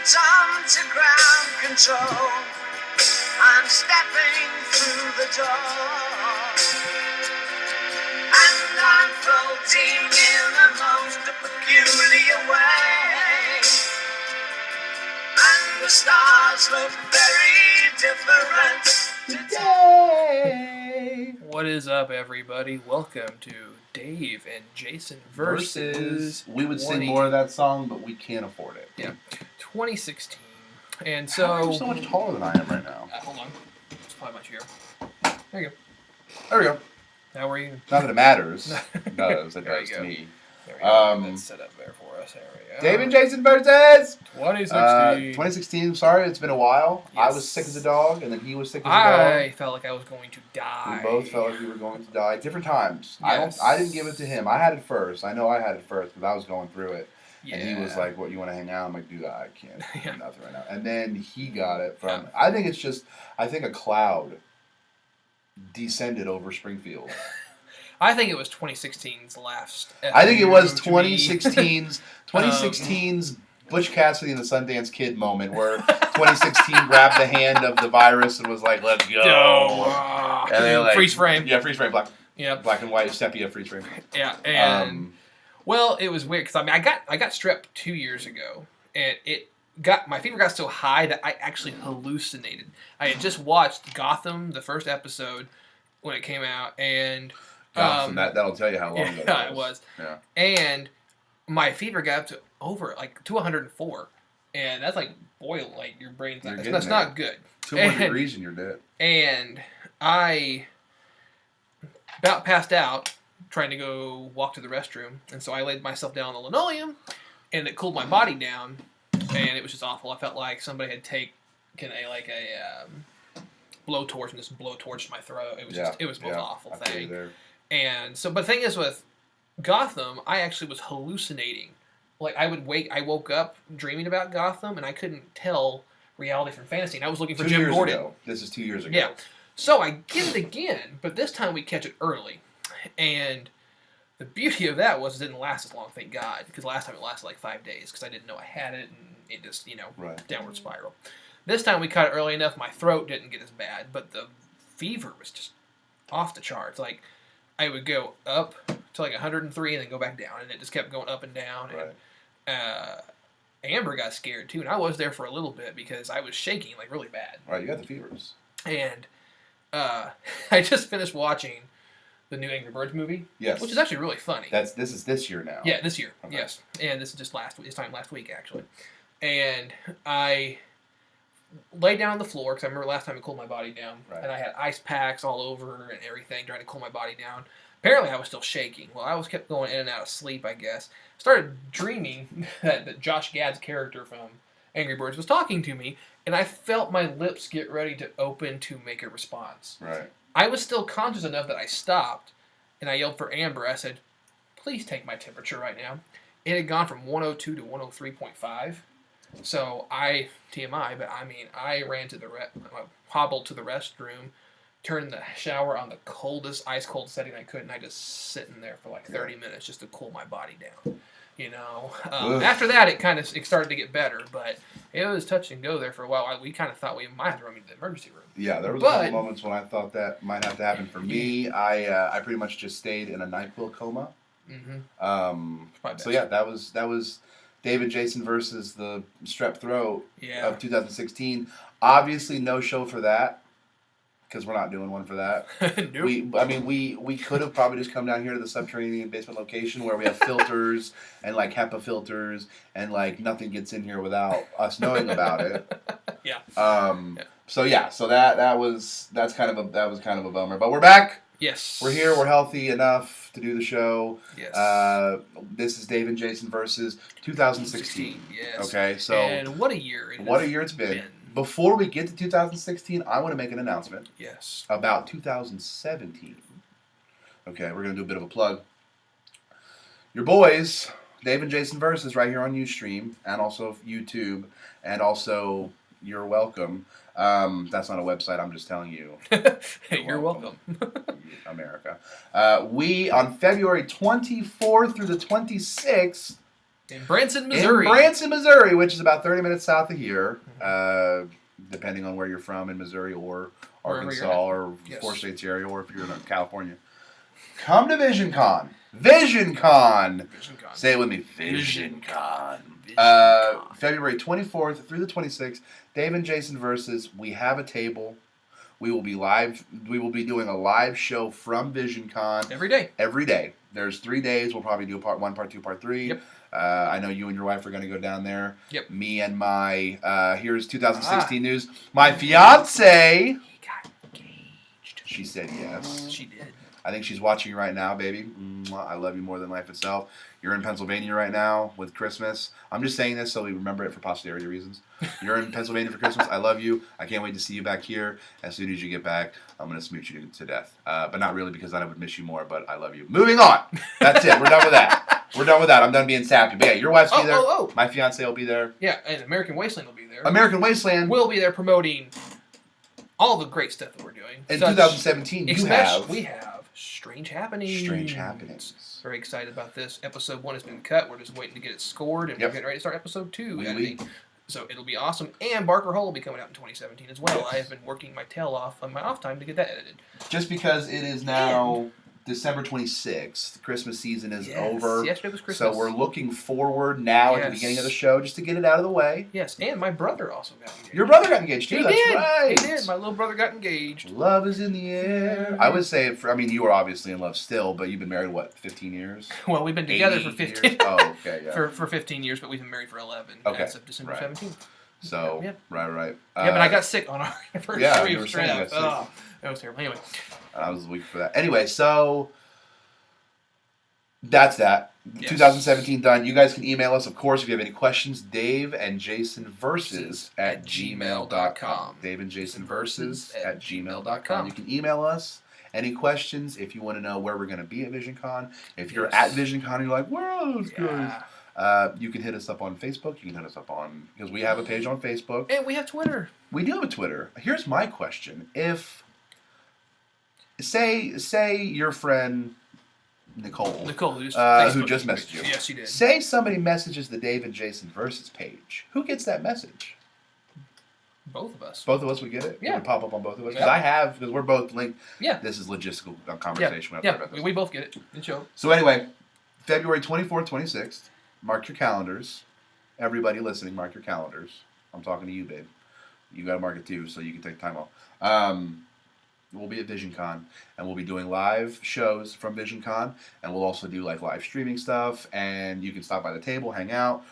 it's on to ground control. I'm stepping through the door, and I'm floating in a most peculiar way, and the stars look very different today. What is up, everybody? Welcome to Dave and Jason versus We would sing more of that song, but we can't afford it. Yeah, 2016. And How so are you so much taller than I am right now? hold on, it's probably my chair. There you go. There we go. How are you? Not that it matters. It does. It There you does go. to me. There we go. That's set up there for us. There we go. Dave and Jason versus 2016. 2016. Sorry, it's been a while. I Yes. was sick as a dog, and then he was sick as a dog. I felt like I was going to die. We both felt like we were going to die. Different times. Yes. I didn't give it to him. I had it first. I know I had it first because I was going through it. Yeah. And he was like, "What, you want to hang out?" I'm like, "Dude, I can't Yeah. do nothing right now." And then he got it from. Yeah. I think a cloud descended over Springfield. I think it was 2016's last. I think it was to me. 2016's Butch Cassidy and the Sundance Kid moment where 2016 grabbed the hand of the virus and was like, "Let's go." And they like freeze frame. Yeah, freeze frame, black Yeah. and white sepia freeze frame. Yeah. And well, it was weird because I got strep 2 years ago, and my fever got so high that I actually hallucinated. I had just watched Gotham, the first episode, when it came out, and That'll tell you how long ago it was. Yeah. And my fever got up to over to 104, and that's like boil, like your brain's You're that's getting not good. 2 more degrees and you're dead. And I about passed out trying to go walk to the restroom, and so I laid myself down on the linoleum, and it cooled my body down, and it was just awful. I felt like somebody had taken a blowtorch and just blowtorched my throat. It was it was the most awful thing. And so, but the thing is with Gotham, I actually was hallucinating. Like I woke up dreaming about Gotham, and I couldn't tell reality from fantasy. And I was looking for Jim Gordon. Ago. This is 2 years ago. Yeah. So I get it again, but this time we catch it early. And the beauty of that was it didn't last as long, thank God, because last time it lasted like 5 days because I didn't know I had it, and it just, downward spiral. This time we caught it early enough, my throat didn't get as bad, but the fever was just off the charts. Like, I would go up to like 103 and then go back down, and it just kept going up and down. Right. And Amber got scared too, and I was there for a little bit because I was shaking like really bad. Right, you got the fevers. And I just finished watching the new Angry Birds movie. Yes. Which is actually really funny. This is this year now. Yeah, this year. Okay. Yes. And this is just last week actually. And I laid down on the floor because I remember last time it cooled my body down, and I had ice packs all over and everything trying to cool my body down. Apparently, I was still shaking. Well, I kept going in and out of sleep, I guess. Started dreaming that Josh Gad's character from Angry Birds was talking to me, and I felt my lips get ready to open to make a response. Right. I was still conscious enough that I stopped, and I yelled for Amber. I said, "Please take my temperature right now." It had gone from 102 to 103.5. So TMI, but I mean, I ran to hobbled to the restroom, turned the shower on the coldest, ice cold setting I could, and I just sitting there for like 30 minutes just to cool my body down. After that, it started to get better, but it was touch and go there for a while. We kind of thought we might have to run into the emergency room. Yeah, there was a couple moments when I thought that might have to happen for me. I pretty much just stayed in a NyQuil coma. Mm-hmm. So yeah, that was David Jason versus the strep throat of 2016. Obviously, no show for that because we're not doing one for that. Nope. We could have probably just come down here to the subterranean basement location where we have filters and like HEPA filters, and like nothing gets in here without us knowing about it. Yeah. So that was kind of a bummer, but we're back. Yes. We're here. We're healthy enough to do the show. Yes. This is Dave and Jason versus 2016. Yes. Okay, so and what a year! It's been. Before we get to 2016, I want to make an announcement. Yes. About 2017. Okay, we're gonna do a bit of a plug. Your boys, Dave and Jason versus, right here on Ustream and also YouTube, and also You're Welcome. That's not a website, I'm just telling you. You're welcome. America. We, on February 24th through the 26th, In Branson, Missouri. In Branson, Missouri, which is about 30 minutes south of here, depending on where you're from in Missouri or Wherever you're Arkansas at. or Yes. 4 states area, or if you're in California. Come to VisionCon. VisionCon. VisionCon. Say it with me. VisionCon. VisionCon. February 24th through the 26th. Dave and Jason versus. We have a table. We will be live. We will be doing a live show from VisionCon Every day. every day. There's 3 days. We'll probably do part 1, part 2, part 3. Yep. I know you and your wife are going to go down there. Yep. Me and my, here's 2016 news. My fiance. He got engaged. She said yes. She did. I think she's watching right now, baby. Mwah, I love you more than life itself. You're in Pennsylvania right now with Christmas. I'm just saying this so we remember it for posterity reasons. You're in Pennsylvania for Christmas. I love you. I can't wait to see you back here. As soon as you get back, I'm going to smooch you to death. But not really, because then I would miss you more, but I love you. Moving on. That's it. We're done with that. We're done with that. I'm done being sappy. But yeah, your wife's be there. Oh. My fiance will be there. Yeah, and American Wasteland will be there. American Wasteland. We'll be there promoting all the great stuff that we're doing. In Such- 2017, you have We have Strange Happenings. Strange Happenings. Very excited about this. Episode 1 has been cut. We're just waiting to get it scored, and Yep. we're getting ready to start episode 2 Oui, editing. oui. So it'll be awesome. And Barker Hole will be coming out in 2017 as well. I have been working my tail off on my off time to get that edited. Just because it is now December 26th, Christmas season is Yes. over. Yesterday was Christmas. So we're looking forward now at the Yes. beginning of the show just to get it out of the way. Yes, and my brother also got engaged. Your brother got engaged too. He That's did. right. He did. My little brother got engaged. Love is in the air. I would say, you were obviously in love still, but you've been married, what, 15 years? Well, we've been together 8 for years? 15. Oh, okay, yeah. for 15 years, but we've been married for 11 Okay, as of December right. 17th. So, Yeah. right. Yeah, but I got sick on our anniversary. yeah, you of were saying you got strep. sick. Oh, that was terrible. Anyway, I was weak for that. Anyway, so that's that. Yes. 2017 done. You guys can email us, of course, if you have any questions. Dave and Jason versus at gmail.com. Dave and Jason versus at gmail.com. You can email us any questions if you want to know where we're going to be at VisionCon. If you're Yes. at VisionCon and you're like, where are those guys? yeah. You can hit us up on Facebook. You can hit us up on, because we have a page on Facebook. And we have Twitter. We do have a Twitter. Here's my question. If, say your friend Nicole, Nicole, who just messaged you. Yes, she did. Say somebody messages the Dave and Jason versus page. Who gets that message? Both of us. Both of us would get it? Yeah. It would pop up on both of us? Yeah. Because we're both linked. Yeah. This is logistical Yeah, conversation. We have to yeah. talk about this. We both get it. Good show. So anyway, February 24th, 26th. Mark your calendars. Everybody listening, mark your calendars. I'm talking to you, babe. You got to mark it too, so you can take time off. We'll be at VisionCon, and we'll be doing live shows from VisionCon, and we'll also do like live streaming stuff, and you can stop by the table, hang out.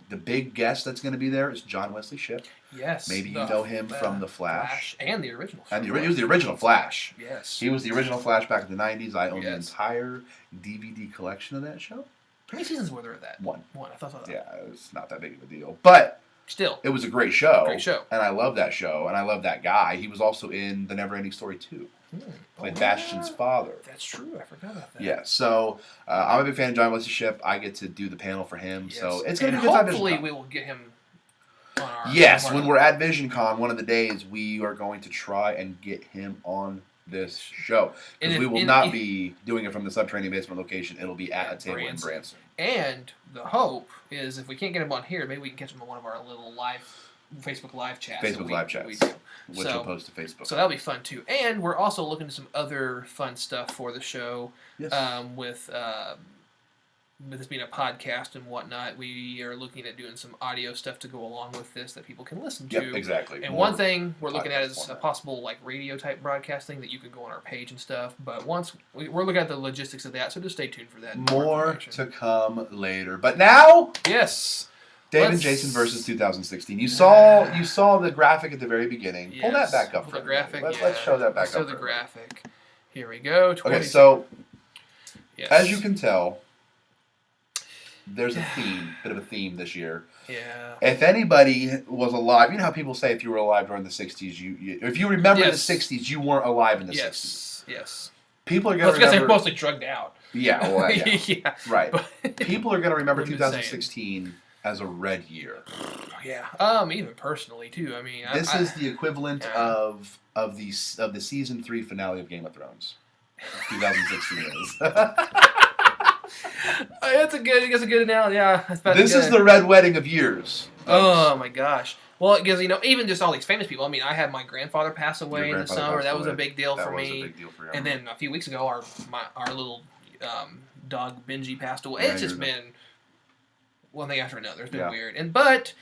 The big guest that's going to be there is John Wesley Shipp. Yes. Maybe you know him from The Flash. And the original. And he was the original Flash. Yes. He was the original Flash back in the 90s. I own the Yes. entire DVD collection of that show. How many seasons were there of that? One. I thought so. Yeah, it's not that big of a deal. But Still. it was a great show. Great show. And I love that show. And I love that guy. He was also in The Never Ending Story 2. Played Bastion's father. That's true. I forgot about that. Yeah, so I'm a big fan of John Wesley Shipp. I get to do the panel for him. Yes. So it's going to And be a good time. hopefully VisionCon. we will get him on our... Yes, on when our- we're at VisionCon, one of the days, we are going to try and get him on this show. And Because if- we will and not if- be doing it from the Subterranean Basement location. It'll be at a table in Branson. Branson. And the hope is if we can't get him on here, maybe we can catch him on one of our little Facebook live chats. that Facebook we- live we chats, do. which So- we'll post to Facebook. So that'll be fun too. And we're also looking at some other fun stuff for the show. Yes. With this being a podcast and whatnot, we are looking at doing some audio stuff to go along with this that people can listen to. Yep, exactly. And More one thing we're looking at podcast is a format. possible like radio type broadcasting that you could go on our page and stuff. But once we're looking at the logistics of that, so just stay tuned for that. More information. to come later. But now, Yes. Dave and Let's- Jason versus 2016. You saw the graphic at the very beginning. Pull that Yes. back up. Pull for the graphic. everybody. Yeah. Let's show that back Let's show up. the for everybody. graphic. Here we go. Okay, so yes. as you can tell, there's a bit of a theme this year. Yeah. If anybody was alive, you know how people say if you were alive during the 60s, if you remember Yes. the 60s, you weren't alive in the 60s. Yes. People are I going was to gonna say remember. mostly drugged out. Yeah, well, yeah, yeah. right. But, People are going to remember What am I saying? 2016 as a red year. yeah. Even personally too. I mean, This is the equivalent Yeah. of the season 3 finale of Game of Thrones. 2016 is. It's a good analogy. Yeah, that's about This good. is the red wedding of years. Oh my gosh. Well, because even just all these famous people. I mean, I had my grandfather pass away in the grandfather summer. passed That was a away. big deal That for was me. a big deal for you. And then a few weeks ago, our little dog Benji passed away. Yeah, It's just you're been one thing after another. It's been Yeah. weird. But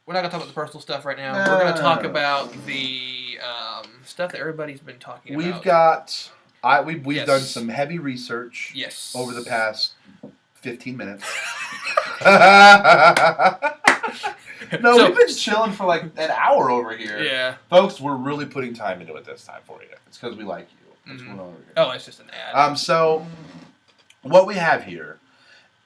we're not gonna talk about the personal stuff right now. We're gonna talk about the stuff that everybody's been talking We've about. got. We've Yes. done some heavy research Yes. over the past 15 minutes. No, So- we've been chilling for like an hour over here. Yeah. Folks, we're really putting time into it this time for you. It's because we like you. What's Mhm. going on over here? Oh, it's just an ad. So, what we have here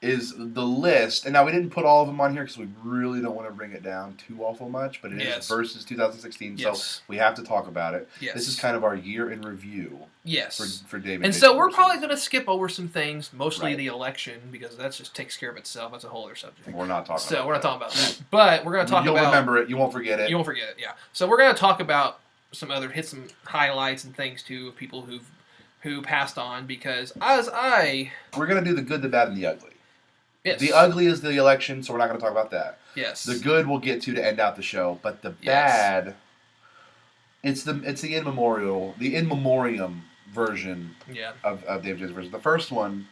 is the list, and now we didn't put all of them on here because we really don't want to bring it down too awful much, but it is Yes. versus 2016, so Yes. we have to talk about it. Yes. This is kind of our year in review yes. for David. And Jason so we're versus. probably going to skip over some things, mostly Right. the election, because that just takes care of itself. That's a whole other subject. We're not talking. So about we're not that. talking about that. But we're going to talk You'll about... remember it. You won't forget it. You won't forget it, yeah. So we're going to talk about hit some highlights and things, too, of people who passed on, because We're gonna do the good, the bad, and the ugly. Yes. The ugly is the election, so we're not gonna talk about that. Yes. The good we'll get to end out the show, but the Yes. bad, it's the in memoriam version Yeah. of David Jason versus the first one.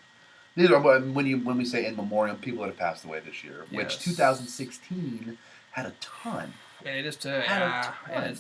These are when we say in memoriam, people that have passed away this year, which Yes. 2016 had a ton. And it is to... Had a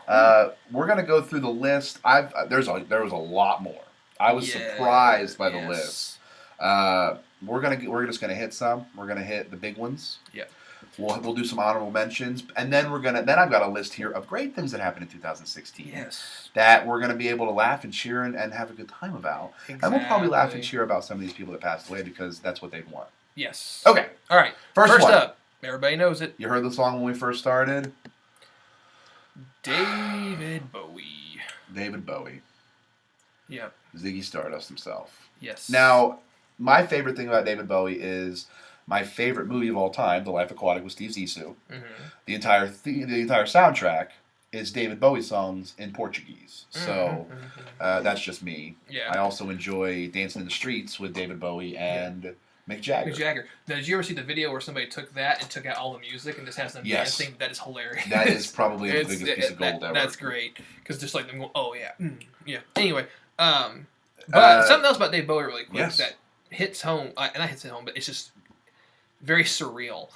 ton. We're gonna go through the list. There was a lot more. I was surprised by the list. We're just gonna hit some. We're gonna hit the big ones. Yep. We'll do some honorable mentions, and then I've got a list here of great things that happened in 2016. Yes. That we're gonna be able to laugh and cheer and have a good time about. Exactly. And we'll probably laugh and cheer about some of these people that passed away because that's what they want. Yes. Okay. All right. First one. up, everybody knows it. You heard the song when we first started? David Bowie. David Bowie, Yep. Ziggy Stardust himself. Yes. Now, my favorite thing about David Bowie is my favorite movie of all time, The Life Aquatic with Steve Zissou. Mhm. The entire soundtrack is David Bowie songs in Portuguese. So that's just me. Yeah. I also enjoy Dancing in the Streets with David Bowie and Mick Jagger. Mick Jagger. Now, did you ever see the video where somebody took that and took out all the music and just has them Yes. dancing? That is hilarious. That is probably the It's- biggest piece of gold ever. That's great because just like them going, oh yeah, yeah. Anyway, but something else about Dave Bowie really quick Yes. that hits home, and not hits home, but it's just very surreal.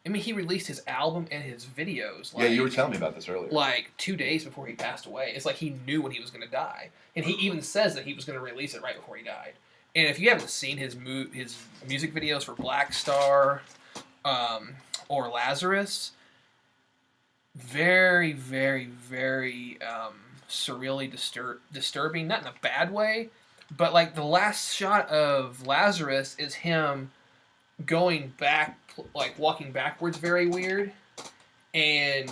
I mean, he released his album and his videos. Yeah, you were telling me about this earlier. Like 2 days before he passed away. It's like he knew when he was going to die, and he even says that he was going to release it right before he died. And if you haven't seen his music videos for Black Star or Lazarus, very, very, very surreally disturbing. Not in a bad way, but like the last shot of Lazarus is him going back, like walking backwards, very weird, and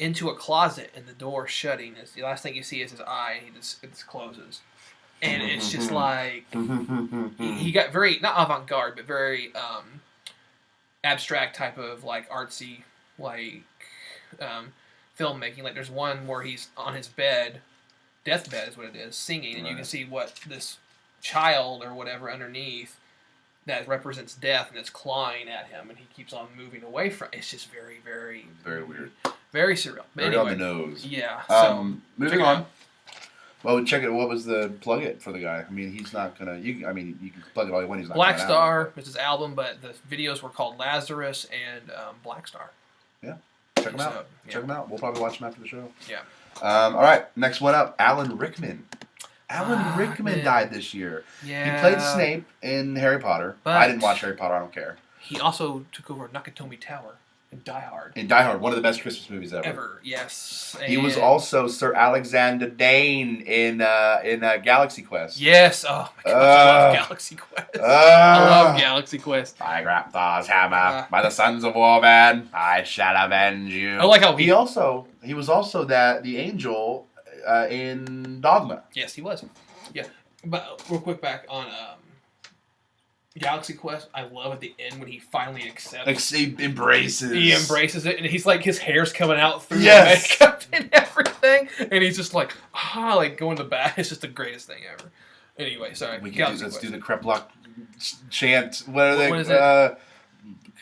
into a closet, and the door shutting. Is the last thing you see is his eye, and it just closes. And it's just like he got very not avant-garde, but very abstract type of like artsy like filmmaking. Like there's one where he's on his bed, deathbed is what it is, singing, and you can see what this child or whatever underneath that represents death, and it's clawing at him, and he keeps on moving away from. It's just very, very, Very weird. Very surreal. But Very anyway, on the nose. yeah. So Moving check it on. out. Well, check it. What was the plug it for the guy? I mean, he's not gonna. You can plug it all you want. He's not. Black coming Star out. is his album, but the videos were called Lazarus and Black Star. Check him out. So, yeah. Check him out. We'll probably watch him after the show. Yeah. All right. Next one up. Alan Rickman. Alan Rickman man. died this year. Yeah. He played Snape in Harry Potter. But- I didn't watch Harry Potter. I don't care. He also took over Nakatomi Tower in Die Hard. In Die Hard, one of the best Christmas movies ever. Ever, yes. He was And- also Sir Alexander Dane in Galaxy Quest. Yes. Oh my gosh, I love Galaxy Quest. I love Galaxy Quest. I grab Thor's hammer Uh, by the sons of Warvan. I shall avenge you. I like how he was also the angel in Dogma. Yes, he was. Yeah, but real quick back on Galaxy Quest. I love at the end when he finally accepts. He embraces. He embraces it, and he's like his hair's coming out through Yes. the makeup and everything, and he's just like like going to bat. It's just the greatest thing ever. Anyway, sorry. We can Galaxy let's Quest. do the Kreplach chant. What are they? What is it? I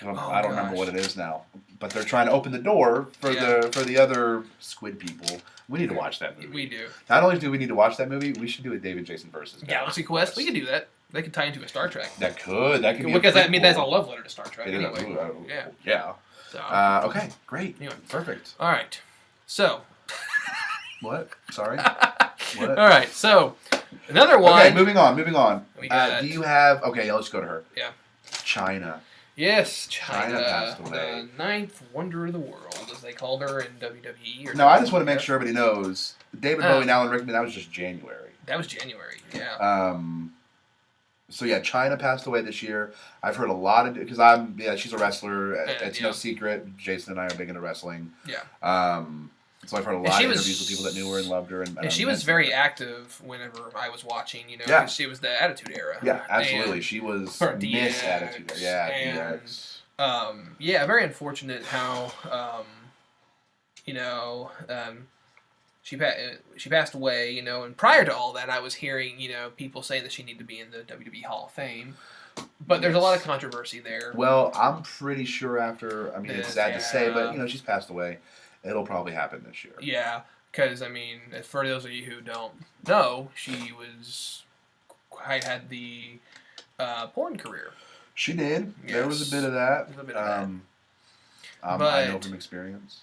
don't Oh, remember gosh. what it is now. But they're trying to open the door for Yeah. the other squid people. We need to watch that movie. We do. Not only do we need to watch that movie, we should do a David Jason versus Galaxy Quest. We could do that. They could tie into a Star Trek. That could be Because a that's a prequel. love letter to Star Trek. It is. Anyway. Ooh, Yeah. Yeah. So, Okay. Great. Anyway. Perfect. all right. So. What? Sorry. All What? right. So another one. Okay. Moving on. We got- Do you have? Okay. Yeah, let's go to her. Yeah. China. Yes, China, passed away. the ninth wonder of the world, as they called her in WWE. Or No, I just something. want to make sure everybody knows. David Bowie and Alan Rickman. That was just January. That was January. Yeah. So yeah, China passed away this year. I've heard a lot of because she's a wrestler. It's no yeah. secret. Jason and I are big into wrestling. Yeah. So I've heard a And lot she of was- interviews with people that knew her and loved her. And she was very active whenever I was watching, you know, Yeah. 'cause she was the Attitude Era. Yeah, absolutely. And, She was Her Miss DX, Attitude. Yeah, and- DX. yeah, very unfortunate how, she passed away, you know, and prior to all that, I was hearing, you know, people saying that she needed to be in the WWE Hall of Fame. But there's a lot of controversy there. Well, I'm pretty sure after. I mean, it's sad to say, but Yeah. she's passed away. It'll probably happen this year. Yeah, because, I mean, for those of you who don't know, I had the porn career. She did. There was a Yes. bit of that. There's a bit of that. I know But- from experience,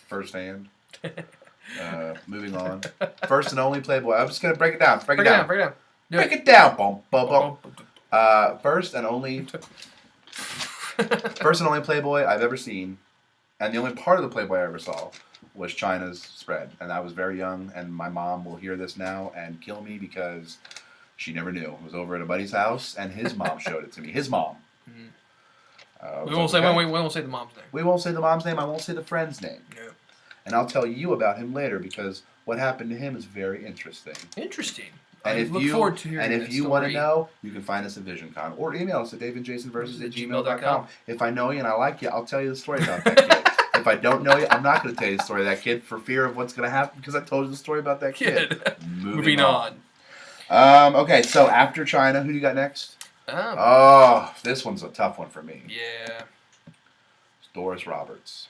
firsthand. Moving on. First and only Playboy. I'm just gonna break it down. Break it down. Break it down. Do Break it. it down. Bum, bum, bum. First and only Playboy I've ever seen, and the only part of the Playboy I ever saw was China's spread, and I was very young. And my mom will hear this now and kill me because she never knew. It was over at a buddy's house, and his mom showed it to me. His mom. We won't say we won't say the mom's name. We won't say the mom's name. I won't say the friend's name. No. And I'll tell you about him later because what happened to him is very interesting. Interesting. And I look forward to hearing if this you want to story. know, you can find us at VisionCon or email us at davidjasonversus@gmail.com. gmail.com. If I know you and I like you, I'll tell you the story about that kid. If I don't know you, I'm not going to tell you the story of that kid for fear of what's going to happen because I told you the story about that kid. Moving on. Okay, so after China, who do you got next? This one's a tough one for me. Yeah. It's Doris Roberts.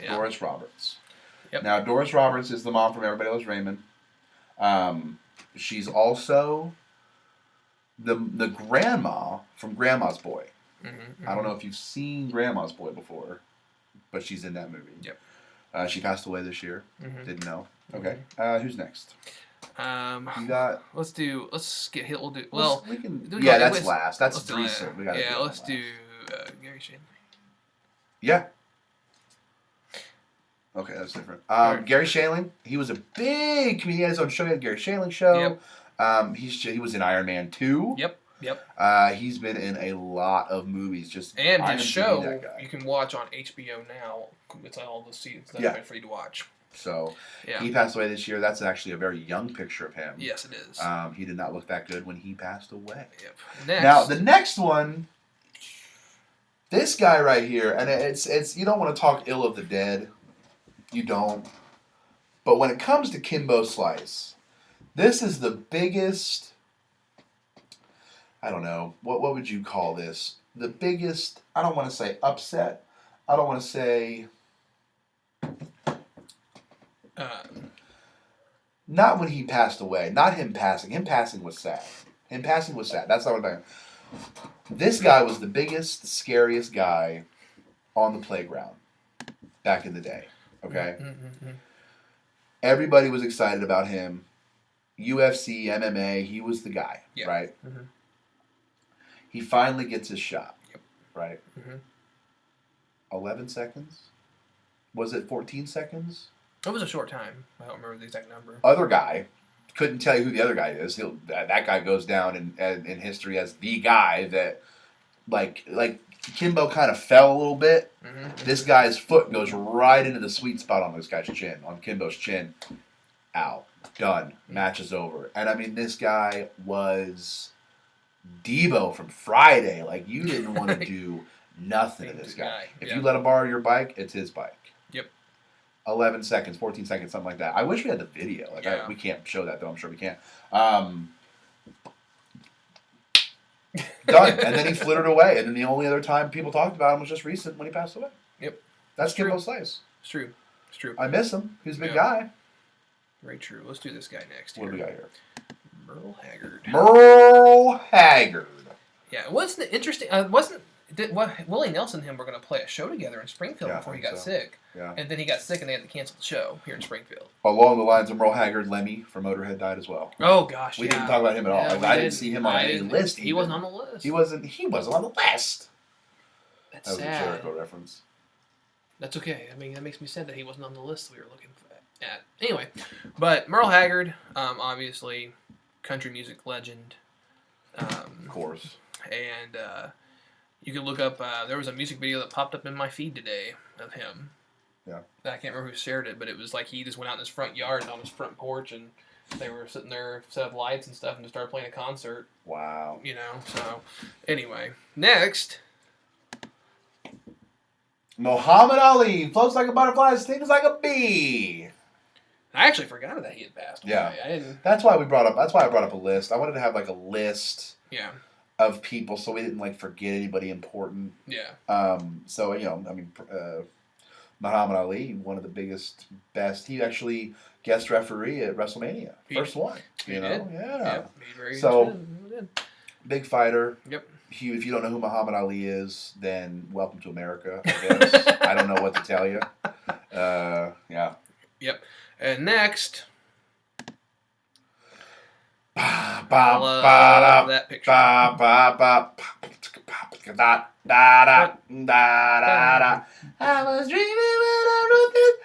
Yeah. Doris Roberts. Yep. Now, Doris Roberts is the mom from Everybody Loves Raymond. She's also the grandma from Grandma's Boy. Mm-hmm, I don't know if you've seen Grandma's Boy before, but she's in that movie. Yep. She passed away this year. Mhm. Didn't know. Okay. Who's next? You got. Let's get hit. We'll do. Well, Well, we can. do- Yeah, yeah, that's let's- last. That's let's do recent. We got. yeah, let's do Gary Shandling. Yeah. Okay, that's different. Alright. Gary Shandling, he was a big comedian. He had his own show. He had the Gary Shandling Show. Yep. He was in Iron Man 2. Yep. He's been in a lot of movies. And IMDb his show that guy. you can watch on HBO now. It's all the seasons that Yeah. are for you to watch. So Yeah. he passed away this year. That's actually a very young picture of him. Yes, it is. He did not look that good when he passed away. Yep. Next. Now the next one, this guy right here, and it's you don't want to talk ill of the dead, you don't. But when it comes to Kimbo Slice, this is the biggest. I don't know what would you call this? The biggest. I don't want to say upset. I don't want to say. Not when he passed away. Not him passing. Him passing was sad. Him passing was sad. That's not what I'm saying. This guy was the biggest, scariest guy on the playground back in the day. Okay? Mm-hmm. Everybody was excited about him. UFC, MMA, he was the guy, Yeah. right? Mhm. He finally gets his shot, Yep. right? Mhm. 11 seconds? Was it 14 seconds? It was a short time. I don't remember the exact number. Other guy, couldn't tell you who the other guy is. That guy goes down in history as the guy that, like Kimbo kind of fell a little bit. Mm-hmm. This guy's foot goes right into the sweet spot on this guy's chin, on Kimbo's chin. Ow. Done. Match is over. And I mean, this guy was Debo from Friday. Like, you didn't want to do nothing to this guy. If Yeah. you let him borrow your bike, it's his bike. Yep. 11 seconds, 14 seconds, something like that. I wish we had the video. Like Yeah. we can't show that though. I'm sure we can't. Done. And then he flittered away. And then the only other time people talked about him was just recent when he passed away. Yep. That's True. Kimbo Slice. It's true. It's true. I miss him. He's a big Yeah. guy. Very true. Let's do this guy next. What do we got here? Merle Haggard. Merle Haggard. Yeah, it wasn't interesting. Willie Nelson and him were going to play a show together in Springfield Yeah, I before he think got so. sick. Yeah. And then he got sick and they had to cancel the show here in Springfield. Along the lines of Merle Haggard, Lemmy from Motorhead died as well. Oh, gosh. We didn't talk about him at all. Yeah, Like, we I didn't see him on I any didn't- list. He wasn't on the list. He wasn't on the list. That's That was a sad. Jericho reference. That's okay. I mean, that makes me sad that he wasn't on the list we were looking at. Anyway, but Merle Haggard, obviously, country music legend. Of course. And you can look up, there was a music video that popped up in my feed today of him. Yeah. I can't remember who shared it, but it was like he just went out in his front yard and on his front porch and they were sitting there, set up lights and stuff, and just started playing a concert, Wow. you know. So, anyway, next. Muhammad Ali floats like a butterfly, stings like a bee. I actually forgot that he had passed away. Yeah. I didn't. That's why I brought up a list. I wanted to have like a list Yeah. of people so we didn't like forget anybody important. Yeah. So Muhammad Ali, one of the biggest, best. He actually guest referee at WrestleMania, first one. he You know, did. yeah. He's very So- good. Big fighter. Yep. If you don't know who Muhammad Ali is, then welcome to America. I guess I don't know what to tell you. Yeah. Yep. And next, Ba, I ba, love ba, that picture. ba, ba, ba, da, da, da, da, da, da. I was dreaming when I wrote this.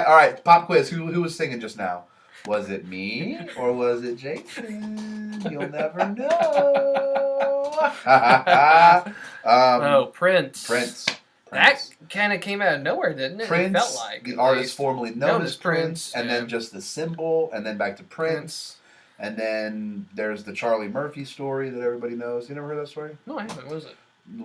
All right, pop quiz. Who was singing just now? Was it me or was it Jason? You'll never know. Prince. Prince. That kind of came out of nowhere, didn't it? Prince, It felt like the at artist least. formerly known Known as as Prince, Prince, and yeah. then just the symbol, and then back to Prince, and then there's the Charlie Murphy story that everybody knows. You never heard that story? No, I haven't. What is it?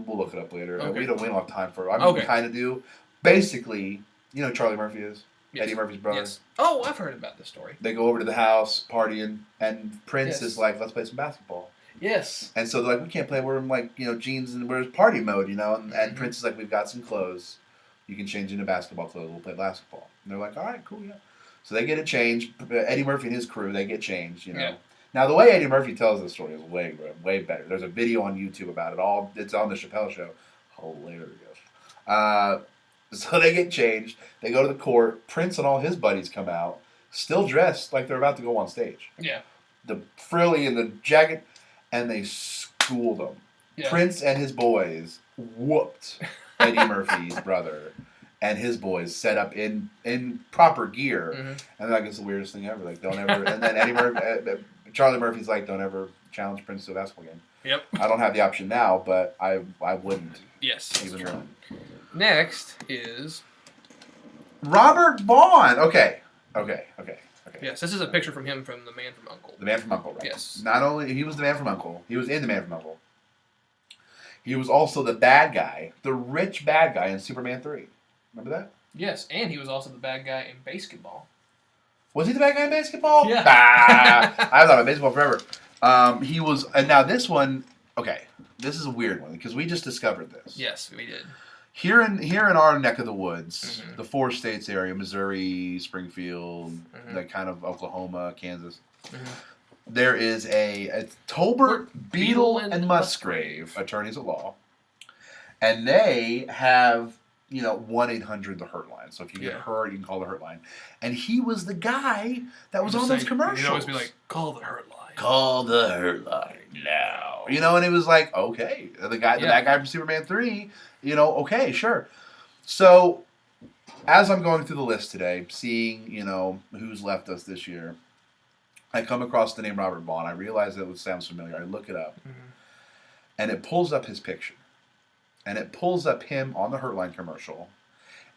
We'll look it up later. Okay. We don't have time for it. I mean, we Okay. kind of do. Basically, you know who Charlie Murphy is? Yes. Eddie Murphy's brother. Yes. Oh, I've heard about this story. They go over to the house, partying, and Prince Yes. is like, let's play some basketball. Yes. And so they're like, we can't play. We're in like, jeans and we're in party mode, And Mhm. Prince is like, we've got some clothes. You can change into basketball clothes. We'll play basketball. And they're like, all right, cool, yeah. So they get it changed. Eddie Murphy and his crew, they get changed, Yeah. Now, the way Eddie Murphy tells the story is way, way better. There's a video on YouTube about it. It's on the Chappelle Show. Hilarious. So they get changed. They go to the court. Prince and all his buddies come out, still dressed like they're about to go on stage. Yeah. The frilly and the jacket, and they schooled him. Yeah. Prince and his boys whooped Eddie Murphy's brother and his boys set up in proper gear. Mm-hmm. And like, it's the weirdest thing ever. Like, don't ever. And then Charlie Murphy's like, don't ever challenge Prince to a basketball game. Yep. I don't have the option now, but I wouldn't Yes. that's even true. one. Next is Robert Vaughn. Okay. yes. This is a picture from him from The Man from U.N.C.L.E. The Man from U.N.C.L.E. Right? Yes. Not only he was the Man from U.N.C.L.E. He was in the Man from U.N.C.L.E. He was also the bad guy, the rich bad guy in Superman 3. Remember that? Yes, and he was also the bad guy in basketball. Was he the bad guy in basketball? Yeah. I thought about baseball forever. He was, and now this one. Okay, this is a weird one because we just discovered this. Yes, we did. Here in our neck of the woods, Mhm. the 4 states area, Missouri, Springfield, Mhm. that kind of Oklahoma, Kansas. Mhm. There is a Tolbert, Beetle, and and Musgrave, attorneys at law, and they have 1-800 the Hurt line. So if you get Yeah. hurt, you can call the Hurt line. And he was the guy that was Just on those like, commercials. He'd always be like, "Call the Hurt Line." Call the Hurt line now. And it was like, okay, the Yeah. bad guy from Superman 3, okay, sure. So as I'm going through the list today, seeing, who's left us this year, I come across the name Robert Vaughn. I realize it sounds familiar. I look it up, Mhm. and it pulls up his picture. And it pulls up him on the Hurt Line commercial.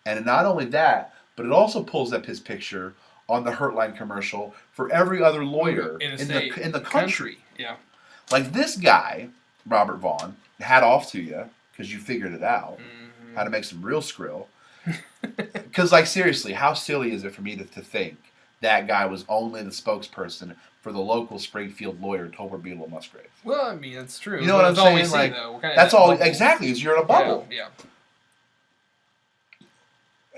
And not only that, but it also pulls up his picture on the Hurt Line commercial for every other lawyer in the state, in the country. Yeah. Like this guy, Robert Vaughn, hat off to you because you figured it out. Mm-hmm. how to make some real skrill. Because, like, seriously, how silly is it for me to think that guy was only the spokesperson for the local Springfield lawyer, Tolbert Beetle Musgrave? Well, I mean, it's true. You know what I'm That's all we saying? see, Like, though. We're kinda that's in that all, bubble. exactly, is you're in a bubble. Yeah.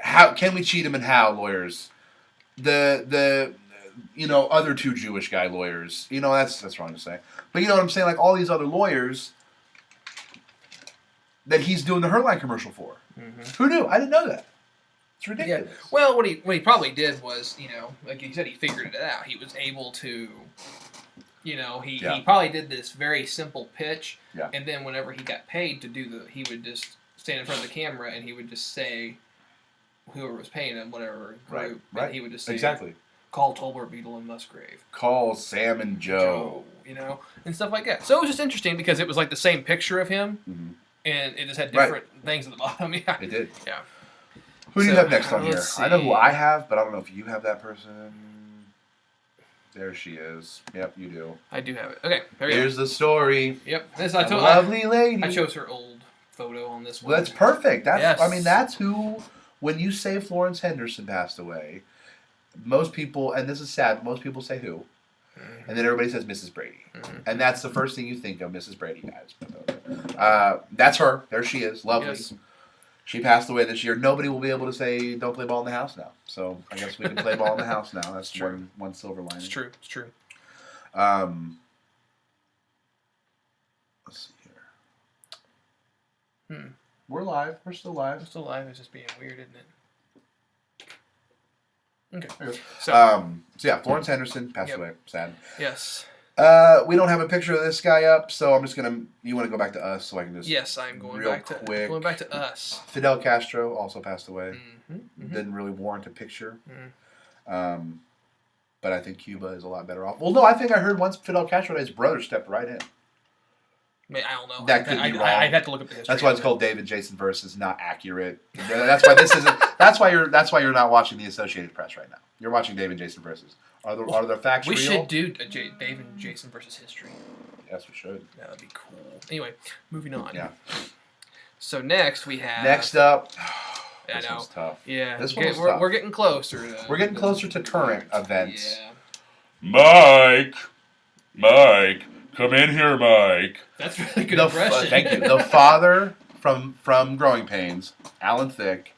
How can we cheat him and how, lawyers? The other two Jewish guy lawyers. That's wrong to say. But you know what I'm saying? Like, all these other lawyers that he's doing the Hurtline commercial for. Mm-hmm. Who knew? I didn't know that. It's Yeah. ridiculous. Well, what he probably did was, like you said, he figured it out. He was able to, he probably did this very simple pitch, Yeah. and then whenever he got paid to do he would just stand in front of the camera and he would just say, whoever was paying him, whatever group, Right. and he would just say, Exactly. call Tolbert, Beetle, and Musgrave. Call Sam and Joe. And stuff like that. So it was just interesting because it was like the same picture of him, Mhm. and it just had Right. different things at the bottom. Yeah. It did. Yeah. Who do you So, have next on here? let's I know who see. I have, but I don't know if you have that person. There she is. Yep, you do. I do have it. Okay. There we go. Here's the story. Yep. This A lovely lady. I chose her old photo on this one. Well, that's perfect. Yes. That's who. When you say Florence Henderson passed away, most people, and this is sad, but most people say who, and then everybody says Mrs. Brady, and that's the first thing you think of, Mrs. Brady, guys. That's her. There she is. Lovely. Yes. She passed away this year. Nobody will be able to say don't play ball in the house now. So I guess we can play ball in the house now. That's True. one silver lining. It's true. It's true. Let's see here. Hmm. We're live. We're still live. I'm still alive. It's just being weird, isn't it? Okay. Okay. So, So yeah, Florence Henderson passed Yep. away. Sad. yes. We don't have a picture of this guy up, so I'm just gonna. You want to go back to us, so I can just. Yes, I'm going real back to quick. us. Fidel Castro also passed away. Mm-hmm. Didn't really warrant a picture. Mm. But I think Cuba is a lot better off. Well, no, I think I heard once Fidel Castro, his brother stepped right in. I mean, I don't know. That could be wrong. I'd have to look up the history. That's why it's called David Jason versus not accurate. That's why this isn't. That's why you're not watching the Associated Press right now. You're watching David Jason versus. Are the facts We real? should do a Dave and Jason versus history. Yes, we should. That would be cool. Anyway, moving on. Yeah. So next we have. Next up. I This know. one's tough. Yeah. This one was we're, tough. we're getting closer. We're getting closer to current events. Yeah. Mike, come in here, Mike. That's really good The impression. thank you. The father from Growing Pains, Alan Thicke,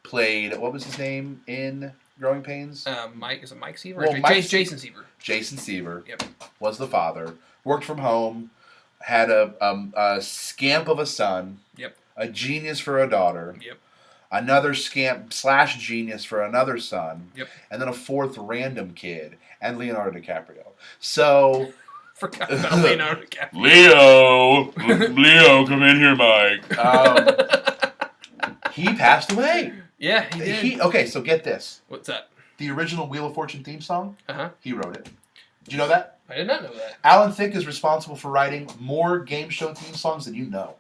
played, what was his name in Growing Pains? Mike, is it Mike Seaver? Well, Or Mike- Jason Seaver. Jason Seaver Yep. was the father. Worked from home, had a scamp of a son, Yep. a genius for a daughter, Yep. another scamp / genius for another son, Yep. and then a fourth random kid, and Leonardo DiCaprio. So, Forgot about Leonardo DiCaprio. Leo, come in here, Mike. he passed away. Yeah, he did. Okay, so get this. What's that? The original Wheel of Fortune theme song, Uh-huh. he wrote it. Did you know that? I did not know that. Alan Thicke is responsible for writing more game show theme songs than you know.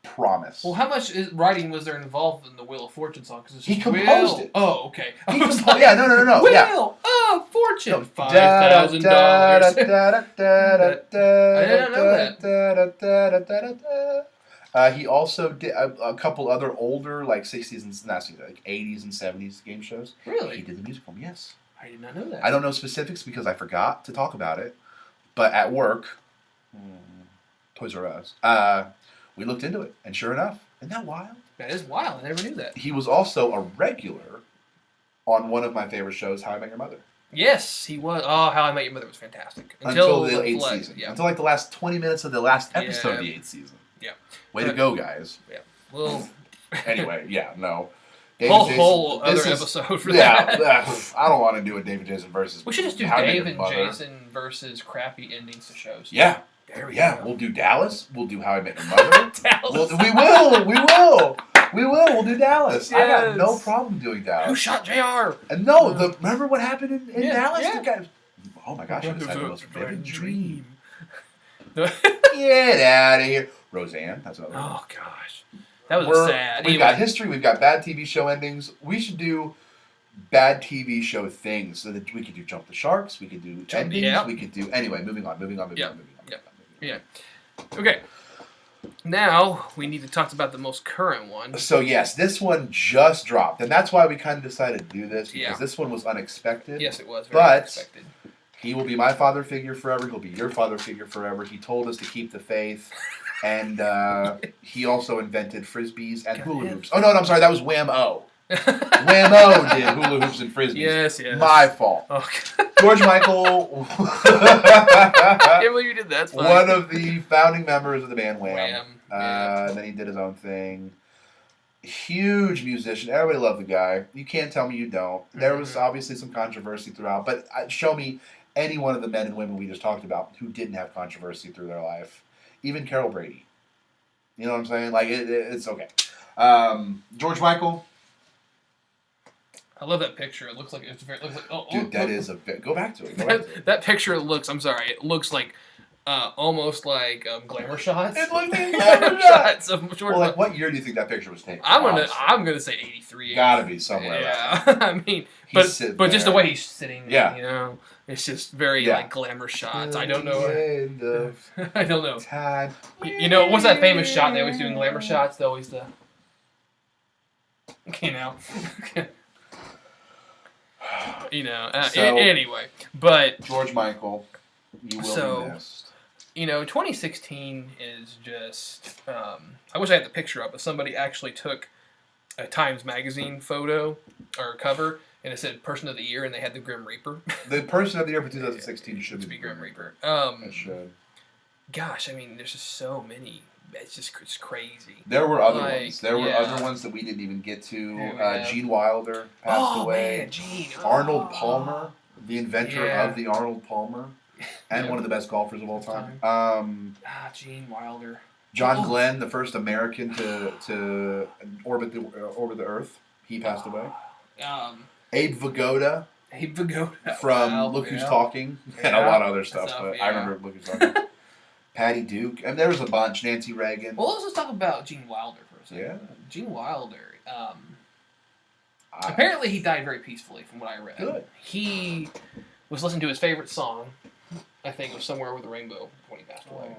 Promise. Well, how much writing was there involved in the Wheel of Fortune song? Because He composed it. Oh, okay. I He was compo- like, yeah, no. Wheel Yeah. of Fortune, No. $5,000. I didn't know He also did a couple other older, like 60s and not 60s, like 80s and 70s game shows. He Really? did the music for them, yes. I did not know that. I don't know specifics because I forgot to talk about it, but at work, Toys R Us, we looked into it, and sure enough, isn't that wild? That is wild. I never knew that. He was also a regular on one of my favorite shows, How I Met Your Mother. Yes, he was. Oh, How I Met Your Mother was fantastic. Until the 8th flood, season. Yeah. Until like the last 20 minutes of the last episode of Yeah. the 8th season. Yeah. Way to go, guys. Yeah. Well, Anyway, yeah, no. whole this other is- episode for Yeah, that. I don't want to do a David Jason versus. We should just do How I Met Dave Your and Mother. Jason versus crappy endings to shows. Yeah, There we yeah. go. We'll do Dallas. We'll do How I Met Your Mother. Dallas. We will. We'll do Dallas. I got no Yes. problem doing Who Dallas. shot JR? And no, remember what happened in Yeah, Dallas? yeah. The guy, oh my gosh, I just had the most vivid dream. oh Get out of here. Roseanne, that's another one. gosh, that was sad. We've Anyway, got history, we've got bad TV show endings. We should do bad TV show things. So that we could do Jump the Sharks, we could do endings, yeah. we could do... Anyway, moving on. Yeah. Okay. Now we need to talk about the most current one. So yes, this one just dropped, and that's why we kind of decided to do this, because Yeah. this one was unexpected. Yes, it was very But- unexpected. He will be my father figure forever. He'll be your father figure forever. He told us to keep the faith, and he also invented frisbees and hula God. hoops. Oh no, I'm sorry, that was Wham-O. Wham-O did hula hoops and frisbees. Yes, yes. My fault. Okay. George Michael, I can't believe you did that. That's fine. one of the founding members of the band Wham. Wham, yeah. And then he did his own thing. Huge musician. Everybody loved the guy. You can't tell me you don't. There was Mhm. obviously some controversy throughout, but show me any one of the men and women we just talked about who didn't have controversy through their life. Even Carol Brady. You know what I'm saying? Like, it's okay. George Michael, I love that picture. It looks like it's very. Looks like, dude, that is a go back to it. Go back to it. that picture looks. I'm sorry. It looks like almost like glamour shots. It looked like glamour shots. Of George. Well, like, what year do you think that picture was taken? I'm Honestly. gonna say 83. Gotta be somewhere. Yeah, around I mean, He's sitting but just the there. way he's sitting. Yeah. You know, it's just very Yeah. like glamour shots. there. I don't know. End of I don't know. time. You know, what's that famous shot they always do in glamour shots? They always the. You know. You know. So- Anyway, but George Michael, you will So- be missed. you know, 2016 is just. I wish I had the picture up, but somebody actually took a Times Magazine photo or cover, and it said "Person of the Year," and they had the Grim Reaper. The person of the year for 2016 should to be be Grim Reaper. It should. Gosh, I mean, there's just so many. It's crazy. There were other Like, ones. There were yeah. other ones that we didn't even get to. Yeah. Gene Wilder passed away. Man, Gene. Arnold Palmer, the inventor Yeah. of the Arnold Palmer, and Yeah. one of the best golfers of all time. Gene Wilder. John Oh. Glenn, the first American to orbit the Earth, he passed away. Abe Vigoda Abe Vigoda. from Wow, Look Who's yeah. Talking and a Yeah. lot of other stuff, Stuff, but yeah. I remember Look Who's Talking. Patty Duke, and there was a bunch. Nancy Reagan. Well, let's just talk about Gene Wilder for a second. Yeah. Gene Wilder. I- Apparently, he died very peacefully, from what I read. Good. He was listening to his favorite song. I think it was "Somewhere Over the Rainbow" when he passed away.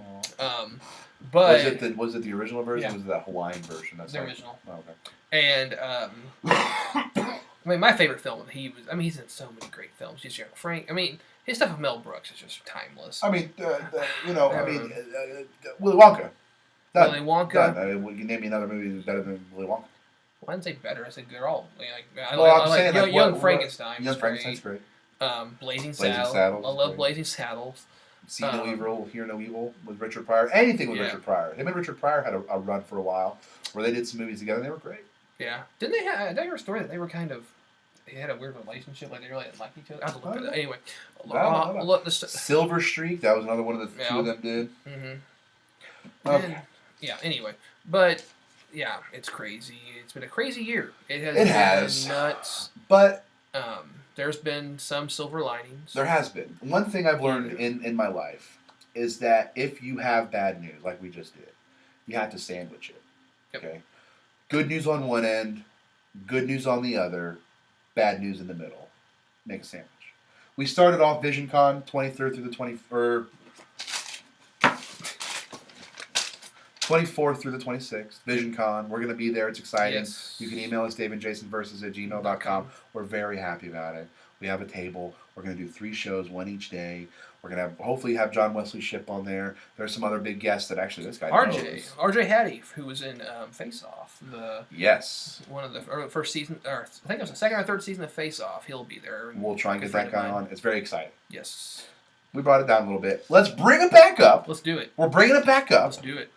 But was it the original version? Yeah. Or was it that Hawaiian version? That's the like- original. Oh, okay. And I mean, my favorite film. He's in so many great films. He's Young Frank. I mean, his stuff with Mel Brooks is just timeless. I mean, Willy Wonka. Done. Willy Wonka. Done. I mean, you name me another movie that's better than Willy Wonka. Well, I didn't say better. I said they're all. I Well, I'm like saying, like, Young what- Frankenstein. Young is Frankenstein's great. great. Blazing Blazing Saddles. Saddles I is love great. Blazing Saddles. See No Um, Evil, Hear No Evil with Richard Pryor. Anything with Yeah. Richard Pryor. Him and Richard Pryor had a run for a while where they did some movies together and they were great. Yeah. Didn't they have? Did I hear a story that they were kind of? They had a weird relationship. Like they really didn't like each other. I have to look at it. Anyway. I don't know. Look, Silver Streak, that was another one of the two of Yeah. them did. Mm-hmm. Okay. Yeah. Anyway, but yeah, it's crazy. It's been a crazy year. It has. It has. been nuts. But There's been some silver linings. there has been. One thing I've learned in my life is that if you have bad news, like we just did, you have to sandwich it. Yep. Okay? Good news on one end, good news on the other, bad news in the middle. Make a sandwich. We started off VisionCon 23rd through the 24th through the 26th. VisionCon. We're going to be there. It's exciting. Yes. You can email us, davidjasonversus@gmail.com. We're very happy about it. We have a table. We're going to do 3 shows, one each day. We're going to hopefully have John Wesley Shipp on there. There's some other big guests that actually this guy knows. RJ Hattie, who was in Face Off, Yes. one of the first season, or I think it was the second or third season of Face Off. He'll be there. We'll try and get that guy on. It's very exciting. Yes. We brought it down a little bit. Let's bring it back up. Let's do it. We're bringing it back up Let's do it.